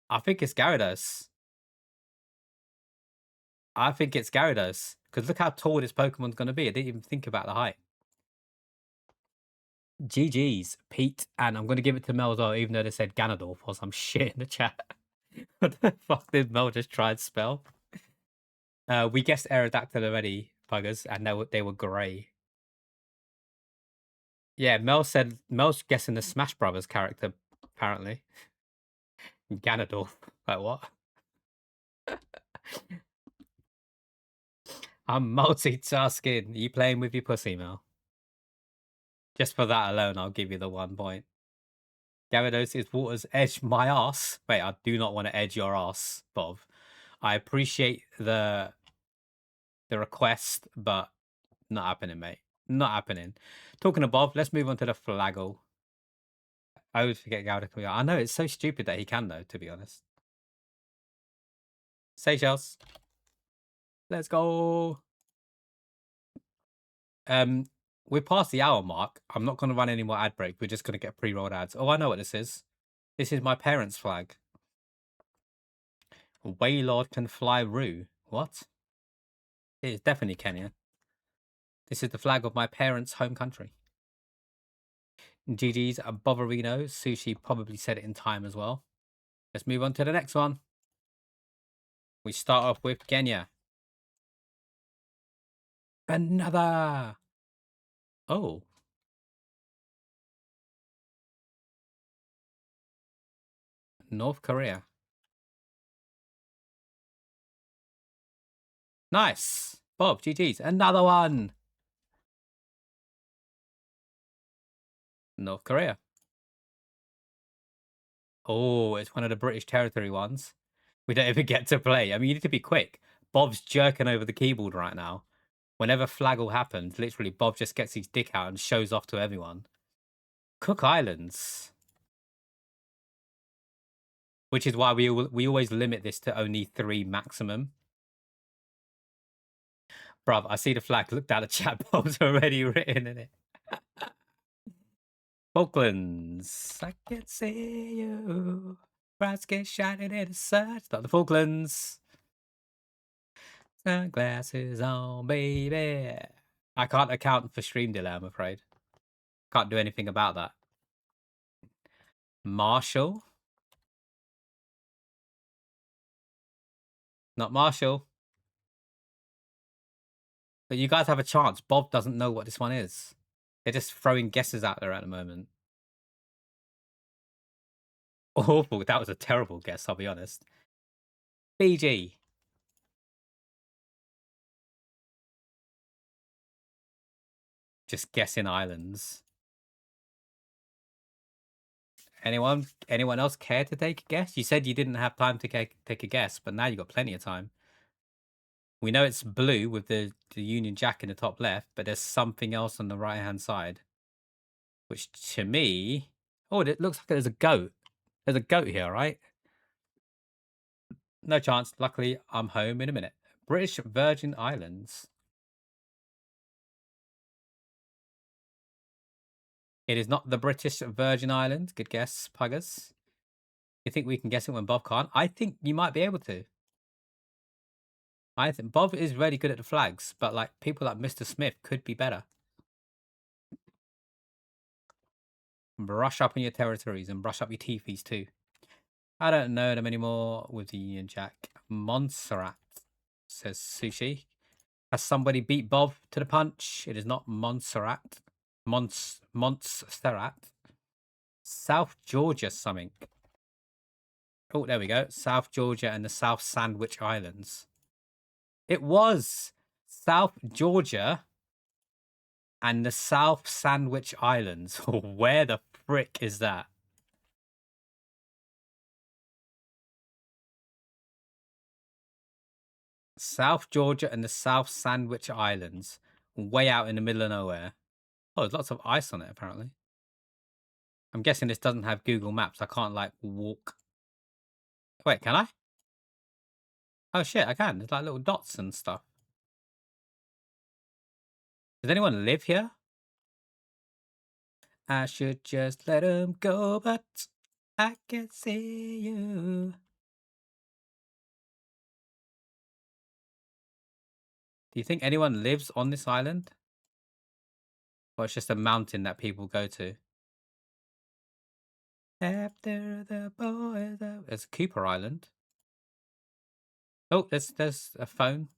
I think it's Gyarados. I think it's Gyarados. Because look how tall this Pokemon's going to be. I didn't even think about the height. GG's, Pete. And I'm going to give it to Mel as well, even though they said Ganondorf or some shit in the chat. What the fuck did Mel just try and spell? We guessed Aerodactyl already, Buggers, and they were grey. Yeah, Mel's guessing the Smash Brothers character, apparently. Ganondorf. Like what? I'm multitasking. Are you playing with your pussy, Mel? Just for that alone, I'll give you the 1 point. Gyarados is water's edge my ass. Wait, I do not want to edge your ass, Bob. I appreciate the request, but not happening, mate. Not happening. Talking of Bob, let's move on to the Flaggle. I always forget Gyarados. I know, it's so stupid that he can, though, to be honest. Seychelles. Let's go. We're past the hour mark. I'm not going to run any more ad break. We're just going to get pre-rolled ads. Oh, I know what this is. This is my parents' flag. Wailord can fly Roo. What? It is definitely Kenya. This is the flag of my parents' home country. GG's Boverino. Sushi probably said it in time as well. Let's move on to the next one. We start off with Kenya. Another. Oh. North Korea. Nice. Bob, GG's. Another one. North Korea. Oh, it's one of the British territory ones. We don't even get to play. I mean, you need to be quick. Bob's jerking over the keyboard right now. Whenever Flaggle happens, literally, Bob just gets his dick out and shows off to everyone. Cook Islands. Which is why we always limit this to only 3 maximum. Bruv, I see the flag. Look down the chat. Bob's already written in it. Falklands. I can see you. Bright skin shining in the sun. It's not the Falklands. Sunglasses on, baby. I can't account for stream delay, I'm afraid. Can't do anything about that. Marshall. Not Marshall. But you guys have a chance. Bob doesn't know what this one is. They're just throwing guesses out there at the moment. Awful. That was a terrible guess, I'll be honest. Fiji. Just guessing islands. Anyone else care to take a guess? You said you didn't have time to take a guess, but now you've got plenty of time. We know it's blue with the Union Jack in the top left, but there's something else on the right-hand side. Which, to me... Oh, it looks like there's a goat. There's a goat here, right? No chance. Luckily, I'm home in a minute. British Virgin Islands. It is not the British Virgin Islands. Good guess, Puggers. You think we can guess it when Bob can't? I think you might be able to. I think Bob is really good at the flags, but like people like Mr. Smith could be better. Brush up on your territories and brush up your teethies too. I don't know them anymore with the Union Jack. Montserrat, says Sushi. Has somebody beat Bob to the punch? It is not Montserrat. Montserrat. South Georgia something. Oh, there we go. South Georgia and the South Sandwich Islands. It was South Georgia and the South Sandwich Islands. Where the frick is that? South Georgia and the South Sandwich Islands. Way out in the middle of nowhere. Oh, there's lots of ice on it, apparently. I'm guessing this doesn't have Google Maps. I can't, like, walk. Wait, can I? Oh, shit, I can. There's, like, little dots and stuff. Does anyone live here? I should just let him go, but I can see you. Do you think anyone lives on this island? Or it's just a mountain that people go to? After the boys... There's Cooper Island. Oh, there's a phone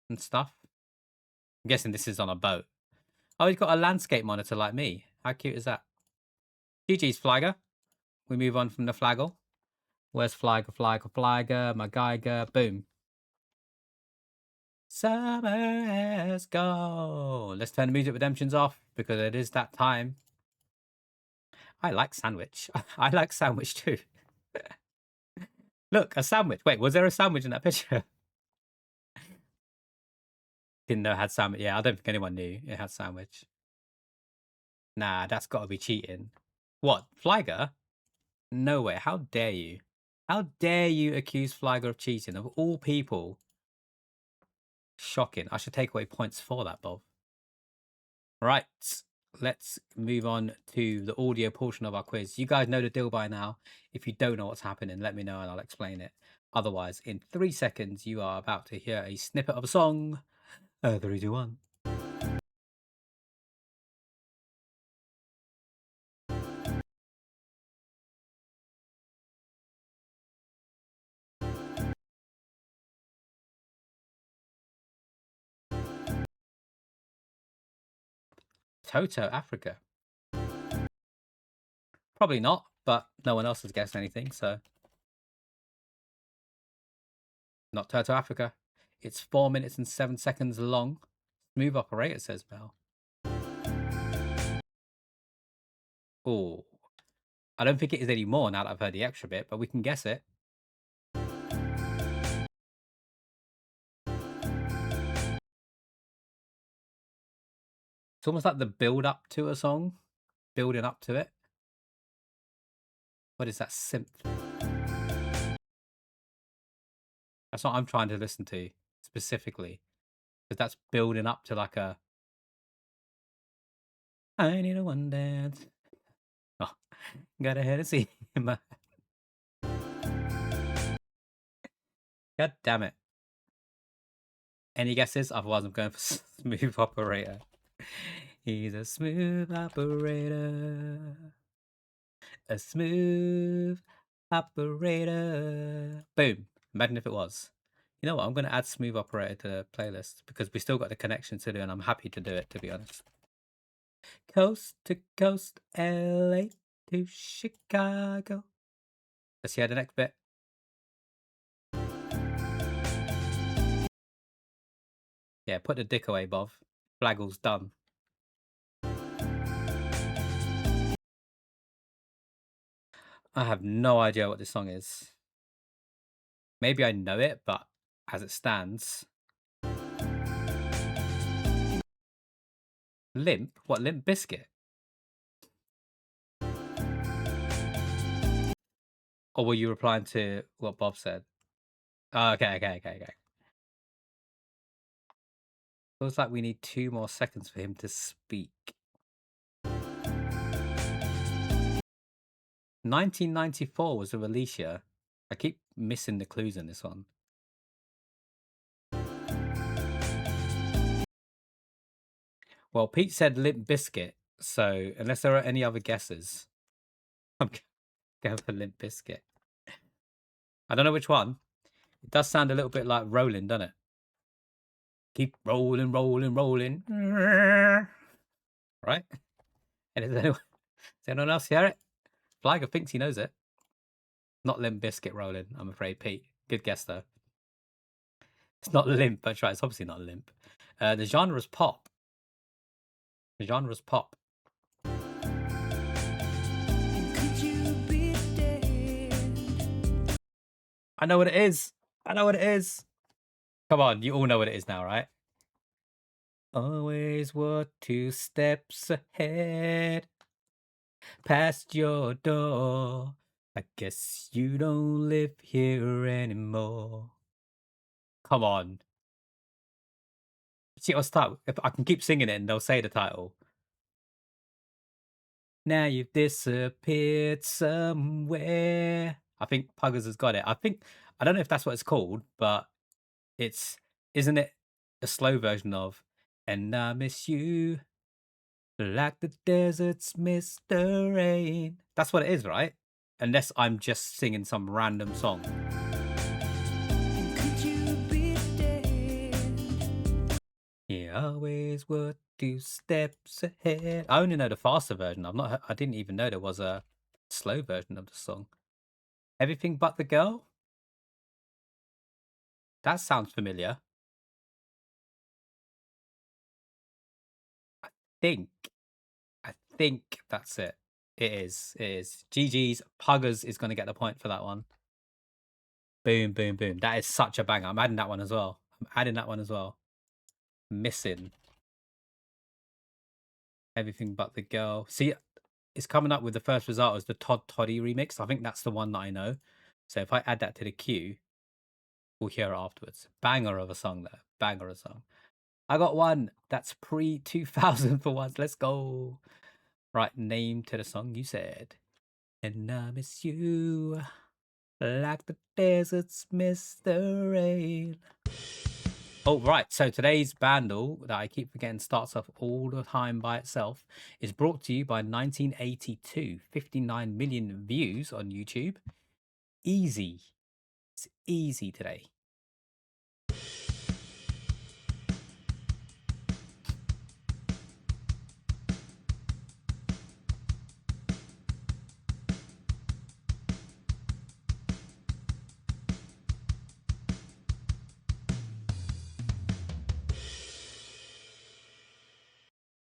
and stuff. I'm guessing this is on a boat. Oh, he's got a landscape monitor like me. How cute is that? GG's, Flagger. We move on from the Flaggle. Where's Flagger, Flagger, Flagger, my Geiger? Boom. Summer has gone. Let's turn the Music Redemptions off because it is that time. I like sandwich. I like sandwich too. Look, a sandwich. Wait, was there a sandwich in that picture? Didn't know it had sandwich. Yeah, I don't think anyone knew it had sandwich. Nah, that's got to be cheating. What, Flagger? No way. How dare you? How dare you accuse Flagger of cheating? Of all people. Shocking. I should take away points for that, Bob. Right. Let's move on to the audio portion of our quiz. You guys know the deal by now. If you don't know what's happening, let me know and I'll explain it. Otherwise, in 3 seconds, you are about to hear a snippet of a song. 3, 2, 1. Toto Africa. Probably not, but no one else has guessed anything, so. Not Toto Africa. It's 4 minutes and 7 seconds long. Smooth operator, says Mel. Oh, I don't think it is anymore now that I've heard the extra bit, but we can guess it. It's almost like the build up to a song, building up to it. What is that synth? That's what I'm trying to listen to specifically, because that's building up to like a. I need a one dance. Oh, got a head to see. God damn it. Any guesses? Otherwise, I'm going for smooth operator. He's a smooth operator. A smooth operator. Boom. Imagine if it was. You know what? I'm going to add smooth operator to the playlist because we still got the connection to do, and I'm happy to do it, to be honest. Coast to coast, LA to Chicago. Let's hear the next bit. Yeah, put the dick away, Bob. Flaggle's done. I have no idea what this song is. Maybe I know it, but as it stands. Limp? What, Limp Biscuit? Or were you replying to what Bob said? Oh, okay. Feels like we need 2 more seconds for him to speak. 1994 was the release year. I keep missing the clues in this one. Well, Pete said Limp Biscuit, so unless there are any other guesses, I'm going for Limp Biscuit. I don't know which one. It does sound a little bit like rolling, doesn't it? Keep rolling, rolling, rolling. Right? And is anyone, anyone else hear it? Flyger thinks he knows it. Not Limp Biscuit rolling, I'm afraid, Pete. Good guess, though. It's not limp, but right, it's obviously not limp. The genre is pop. The genre is pop. I know what it is. I know what it is. Come on, you all know what it is now, right? Always were 2 steps ahead. Past your door. I guess you don't live here anymore. Come on. See what's the title? If I can keep singing it and they'll say the title. Now you've disappeared somewhere. I think Puggers has got it. I don't know if that's what it's called, but isn't it a slow version of And I Miss You Like the Deserts Miss the Rain? That's what it is, right? Unless I'm just singing some random song. Yeah, always were 2 steps ahead. I only know the faster version. I didn't even know there was a slow version of the song. Everything But the Girl? That sounds familiar. I think that's it. It is. GG's. Puggers is going to get the point for that one. Boom, boom, boom. That is such a banger. I'm adding that one as well. Missing. Everything But the Girl. See, it's coming up with the first result as the Todd Toddy remix. I think that's the one that I know. So if I add that to the queue, we'll hear it afterwards. Banger of a song there. Banger of a song. I got one. That's pre-2000 for once. Let's go. Right, name to the song you said. And I miss you like the deserts miss the rain. Oh, right. So today's bandle that I keep forgetting starts off all the time by itself is brought to you by 1982. 59 million views on YouTube. Easy. It's easy today.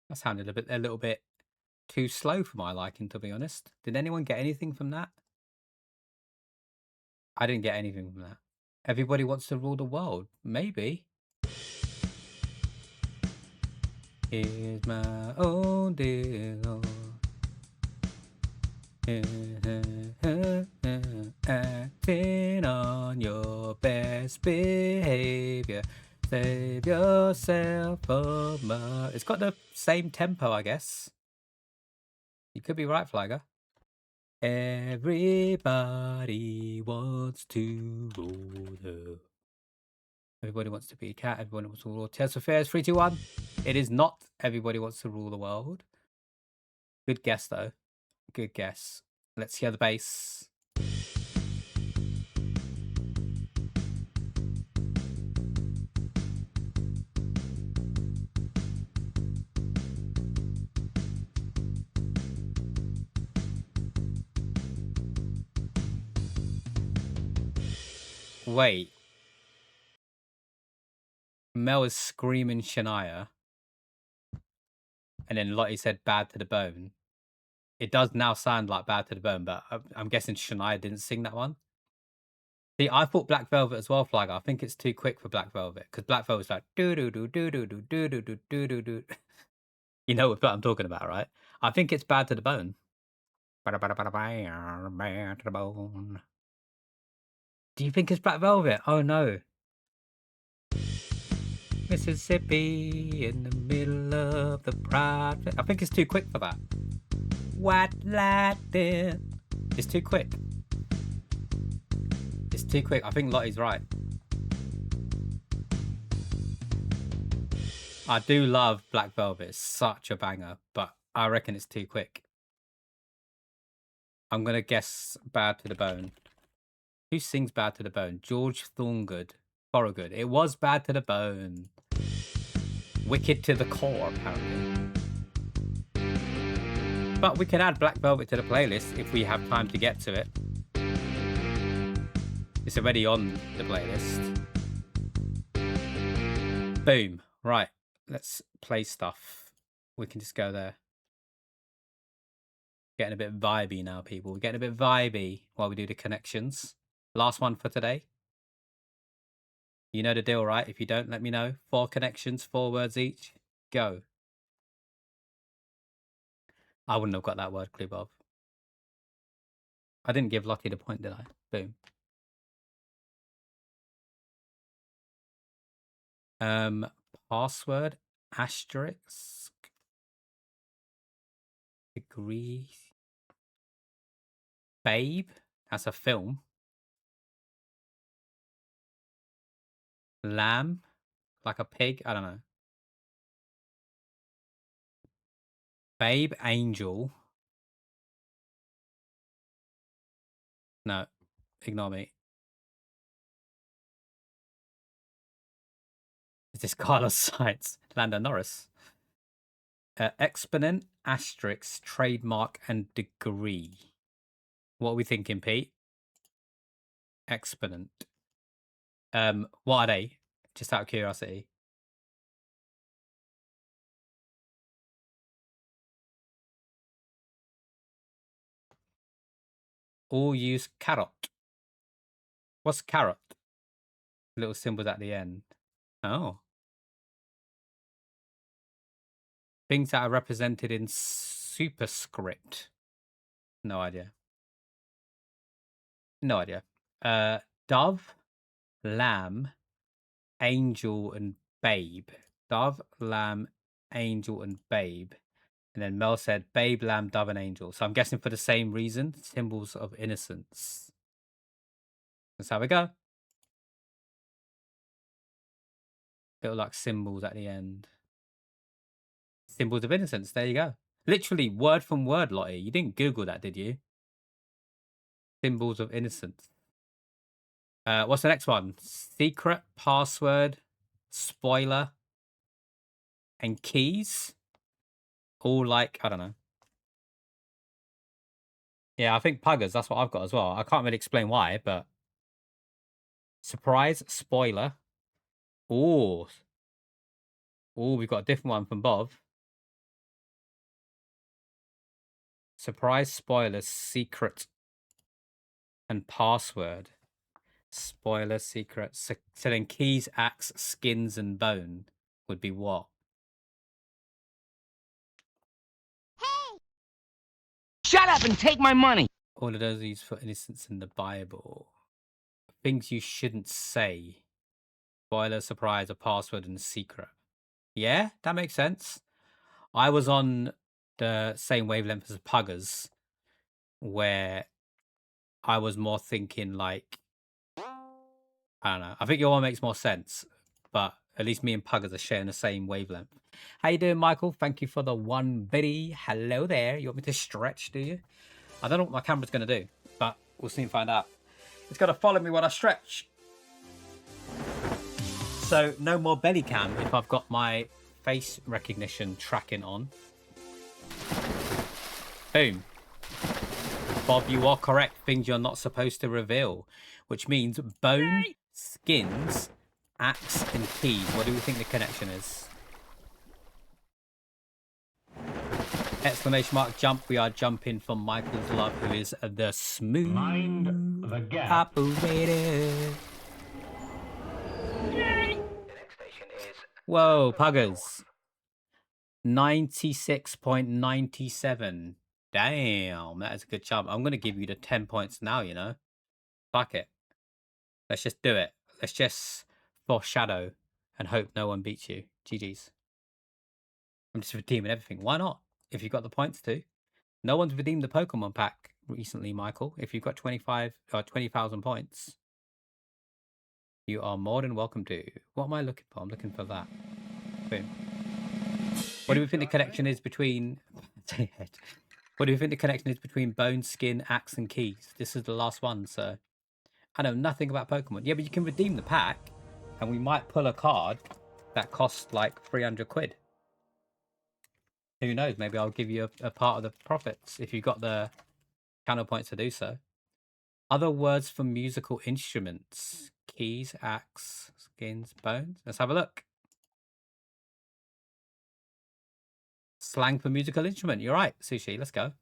That sounded a little bit too slow for my liking, to be honest. Did anyone get anything from that? I didn't get anything from that. Everybody Wants to Rule the World. Maybe. Here's my own deal. Acting on your best behavior. Save yourself for more. It's got the same tempo, I guess. You could be right, Flagger. Everybody wants to rule the... Everybody wants to be a cat. Everybody wants to rule. Tears for Fears. 3, 2, 1. It is not Everybody Wants to Rule the World. Good guess, though. Good guess. Let's hear the bass. Wait. Mel is screaming Shania. And then Lottie said Bad to the Bone. It does now sound like Bad to the Bone, but I'm guessing Shania didn't sing that one. See, I thought Black Velvet as well, Flagger. I think it's too quick for Black Velvet because Black Velvet's like do do do do do do do do do do do do. You know what I'm talking about, right? I think it's Bad to the Bone. Bad to the bone. Do you think it's Black Velvet? Oh no. Mississippi in the middle of the pride. I think it's too quick for that. White lightning. It's too quick. It's too quick. I think Lottie's right. I do love Black Velvet. It's such a banger, but I reckon it's too quick. I'm going to guess Bad to the Bone. Who sings Bad to the Bone? George Thorogood. It was Bad to the Bone. Wicked to the core, apparently. But we can add Black Velvet to the playlist if we have time to get to it. It's already on the playlist. Boom. Right. Let's play stuff. We can just go there. Getting a bit vibey now, people. We're getting a bit vibey while we do the connections. Last one for today. You know the deal, right? If you don't, let me know. 4 connections, 4 words each. Go. I wouldn't have got that word clue, Bob. I didn't give Lottie the point, did I? Boom. Password, asterisk, degree, Babe. That's a film. Lamb, like a pig. I don't know. Babe, angel. No, ignore me. Is this Carlos Sainz? Lando Norris. Exponent, asterisk, trademark, and degree. What are we thinking, Pete? Exponent. What are they? Just out of curiosity. All use carrot. What's carrot? Little symbols at the end. Oh. Things that are represented in superscript. No idea. No idea. Dove, lamb, angel, and babe. Dove, lamb, angel, and babe. And then Mel said babe, lamb, dove, and angel. So I'm guessing for the same reason, symbols of innocence. That's how we go. Little like symbols at the end. Symbols of innocence. There you go. Literally word from word, Lottie. You didn't Google that, did you? Symbols of innocence. What's the next one? Secret, password, spoiler, and keys. All like, I don't know. Yeah, I think Puggers, that's what I've got as well. I can't really explain why, but surprise, spoiler. Oh, we've got a different one from Bob. Surprise, spoiler, secret, and password. Spoiler, secret. So then keys, axe, skins, and bone would be what? Hey! Shut up and take my money! All of those are used for innocence in the Bible. Things you shouldn't say. Spoiler, surprise, a password, and a secret. Yeah, that makes sense. I was on the same wavelength as Puggers, where I was more thinking like, I don't know. I think your one makes more sense, but at least me and Puggers are sharing the same wavelength. How you doing, Michael? Thank you for the 1 biddy. Hello there. You want me to stretch, do you? I don't know what my camera's going to do, but we'll soon find out. It's got to follow me when I stretch. So no more belly cam if I've got my face recognition tracking on. Boom. Bob, you are correct. Things you're not supposed to reveal, which means bone, skins, axe, and keys. What do we think the connection is? Exclamation mark jump. We are jumping from Michael's love, who is the smooth Mind the gap. operator. Whoa, Puggers. 96.97. Damn, that is a good jump. I'm going to give you the 10 points now, you know. Fuck it. Let's just do it. Let's just foreshadow and hope no one beats you. GG's. I'm just redeeming everything. Why not? If you've got the points to. No one's redeemed the Pokemon pack recently, Michael. If you've got 25 or 20,000 points, you are more than welcome to. What am I looking for? I'm looking for that. Boom. What do we think the connection is between... What do you think the connection is between bone, skin, axe, and keys? This is the last one, so... I know nothing about Pokemon. Yeah, but you can redeem the pack, and we might pull a card that costs like 300 quid. Who knows? Maybe I'll give you a part of the profits if you got the channel points to do so. Other words for musical instruments: keys, axe, skins, bones. Let's have a look. Slang for musical instrument. You're right, Sushi. Let's go.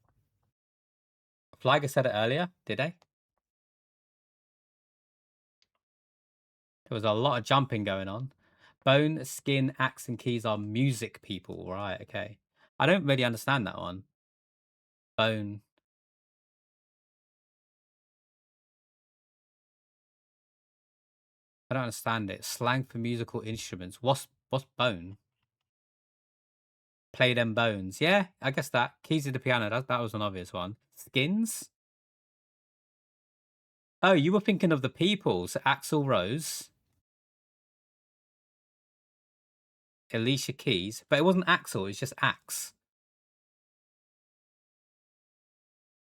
Flagger said it earlier, did they? There was a lot of jumping going on. Bone, skin, axe, and keys are music people. Right, okay. I don't really understand that one. Bone. I don't understand it. Slang for musical instruments. What's bone? Play them bones. Yeah, I guess that. Keys to the piano. That was an obvious one. Skins? Oh, you were thinking of the people. So Axl Rose, Alicia Keys. But it wasn't Axl, it's just Axe.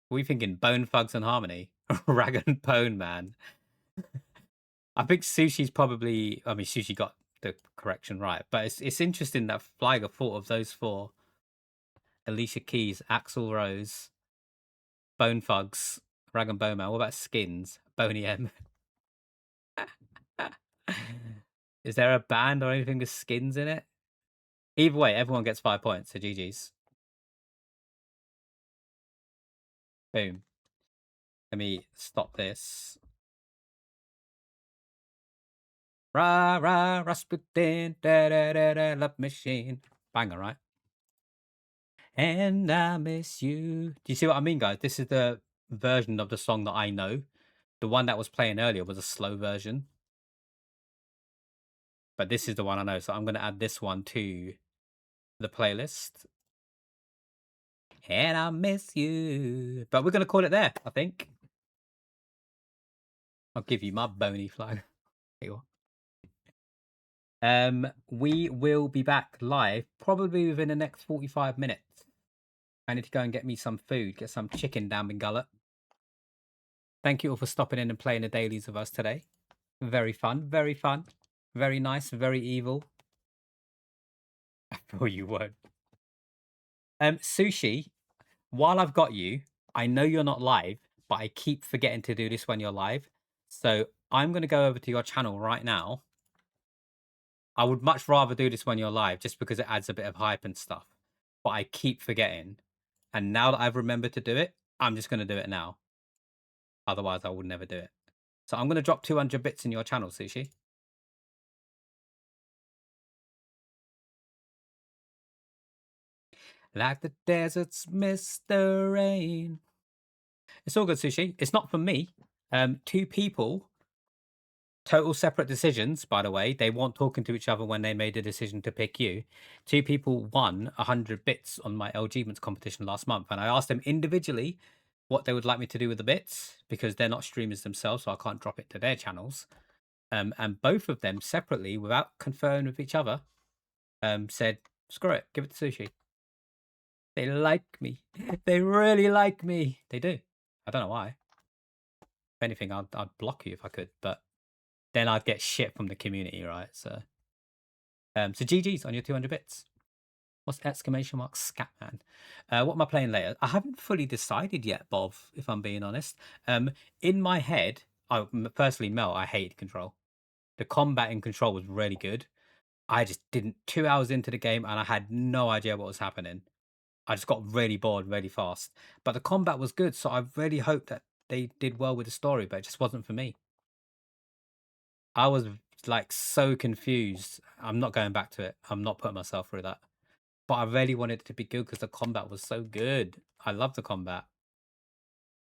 Were we thinking Bone Thugs and Harmony? Rag and Bone Man. I think Sushi's probably... I mean, Sushi got the correction right. But it's interesting that Flagger thought of those four. Alicia Keys, Axl Rose, Bone Thugs, Rag and Bone Man. What about Skins? Boney M. Is there a band or anything with skins in it? Either way, everyone gets 5 points. So GG's. Boom. Let me stop this. Rah, rah, Rasputin, da da da da, love machine. Banger, right? And I miss you. Do you see what I mean, guys? This is the version of the song that I know. The one that was playing earlier was a slow version. But this is the one I know. So I'm going to add this one to the playlist. And I miss you. But we're going to call it there, I think. I'll give you my bony flag. There you are. We will be back live probably within the next 45 minutes. I need to go and get me some food, get some chicken down my gullet. Thank you all for stopping in and playing the dailies with us today. Very fun, very fun, very nice, very evil. I thought you would. Sushi, while I've got you, I know you're not live, but I keep forgetting to do this when you're live. So I'm going to go over to your channel right now. I would much rather do this when you're live just because it adds a bit of hype and stuff. But I keep forgetting. And now that I've remembered to do it, I'm just going to do it now. Otherwise, I would never do it. So I'm going to drop 200 bits in your channel, Sushi. Like the deserts miss the rain. It's all good, Sushi. It's not for me. Two people, total separate decisions, by the way. They weren't talking to each other when they made the decision to pick you. Two people won 100 bits on my LGments competition last month. And I asked them individually what they would like me to do with the bits because they're not streamers themselves, so I can't drop it to their channels. And both of them separately, without conferring with each other, said, screw it, give it to Sushi. They like me. They really like me. They do. I don't know why. If anything, I'd block you if I could, but then I'd get shit from the community, right? So GG's on your 200 bits. What's exclamation mark Scatman? What am I playing later? I haven't fully decided yet, Bob, if I'm being honest. In my head, firstly, Mel, I hated Control. The combat in Control was really good. I just didn't. 2 hours into the game and I had no idea what was happening. I just got really bored really fast. But the combat was good, so I really hope that they did well with the story, but it just wasn't for me. I was like so confused. I'm not going back to it. I'm not putting myself through that. But I really wanted it to be good because the combat was so good. I love the combat.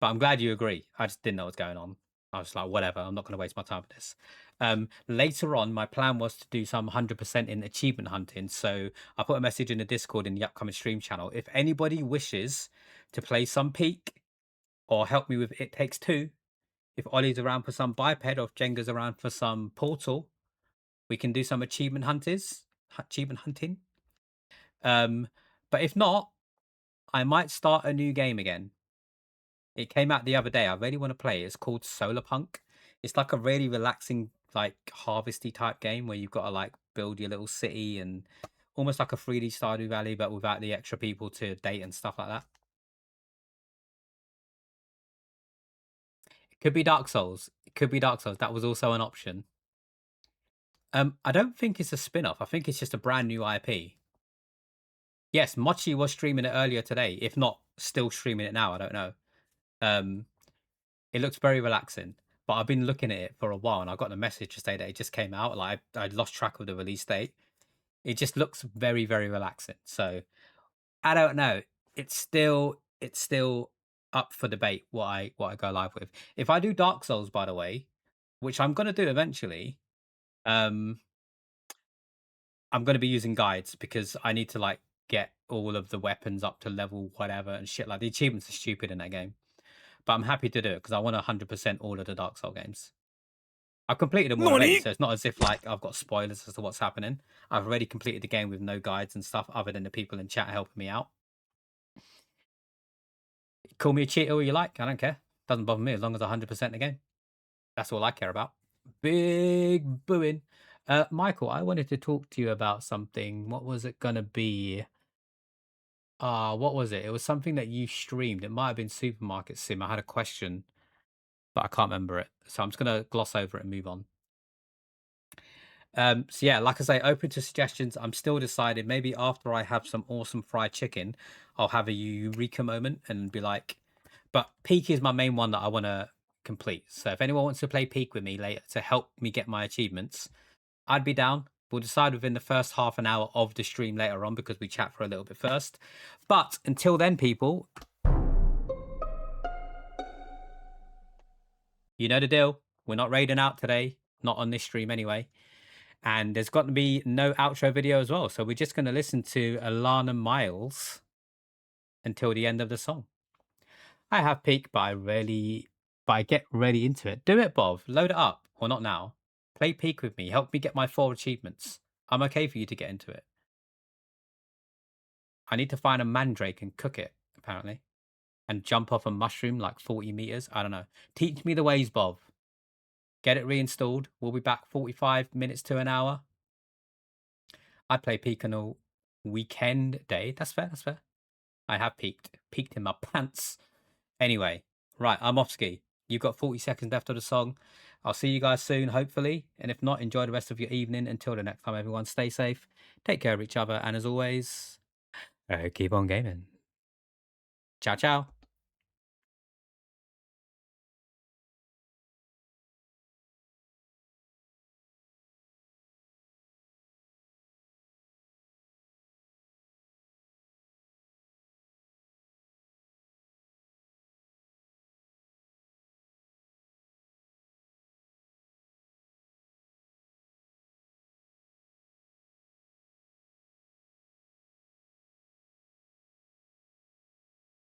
But I'm glad you agree. I just didn't know what's going on. I was like, whatever, I'm not going to waste my time with this. Later on, my plan was to do some 100% in achievement hunting. So I put a message in the Discord in the upcoming stream channel. If anybody wishes to play some Peak or help me with It Takes Two, if Ollie's around for some Biped or if Jenga's around for some Portal, we can do some achievement hunting. But if not, I might start a new game again. It came out the other day. I really want to play it. It's called Solarpunk. It's like a really relaxing, like harvesty type game where you've got to like build your little city and almost like a 3D Stardew Valley, but without the extra people to date and stuff like that. It could be Dark Souls. It could be Dark Souls. That was also an option. I don't think it's a spin-off. I think it's just a brand new IP. Yes, Mochi was streaming it earlier today. If not, still streaming it now. I don't know. It looks very relaxing. But I've been looking at it for a while, and I got the message to say that it just came out. Like I lost track of the release date. It just looks very, very relaxing. So I don't know. It's still up for debate what I go live with. If I do Dark Souls, by the way, which I'm gonna do eventually, I'm gonna be using guides because I need to like get all of the weapons up to level whatever and shit. Like the achievements are stupid in that game, but I'm happy to do it because I want 100% all of the Dark Souls games. I've completed them all already, so it's not as if like I've got spoilers as to what's happening. I've already completed the game with no guides and stuff other than the people in chat helping me out. Call me a cheater all you like. I don't care. Doesn't bother me as long as 100% the game. That's all I care about. Big booing. Michael, I wanted to talk to you about something. What was it going to be? What was it? It was something that you streamed. It might have been Supermarket Sim. I had a question, but I can't remember it. So I'm just going to gloss over it and move on. So yeah, like I say, open to suggestions. I'm still deciding. Maybe after I have some awesome fried chicken, I'll have a Eureka moment and be like, but Peak is my main one that I want to complete. So if anyone wants to play Peak with me later to help me get my achievements, I'd be down. We'll decide within the first half an hour of the stream later on because we chat for a little bit first. But until then, people, you know the deal. We're not raiding out today. Not on this stream anyway. And there's got to be no outro video as well. So we're just going to listen to Alana Miles until the end of the song. I have Peak, but I get really into it. Do it, Bob. Load it up. Or not now. Play Peak with me. Help me get my 4 achievements. I'm okay for you to get into it. I need to find a mandrake and cook it, apparently. And jump off a mushroom like 40 meters. I don't know. Teach me the ways, Bob. Get it reinstalled. We'll be back 45 minutes to an hour. I play Peak on a weekend day. That's fair. That's fair. I have peaked. Peaked in my pants. Anyway, right. I'm off ski. You've got 40 seconds left of the song. I'll see you guys soon, hopefully. And if not, enjoy the rest of your evening. Until the next time, everyone, stay safe. Take care of each other. And as always, keep on gaming. Ciao, ciao.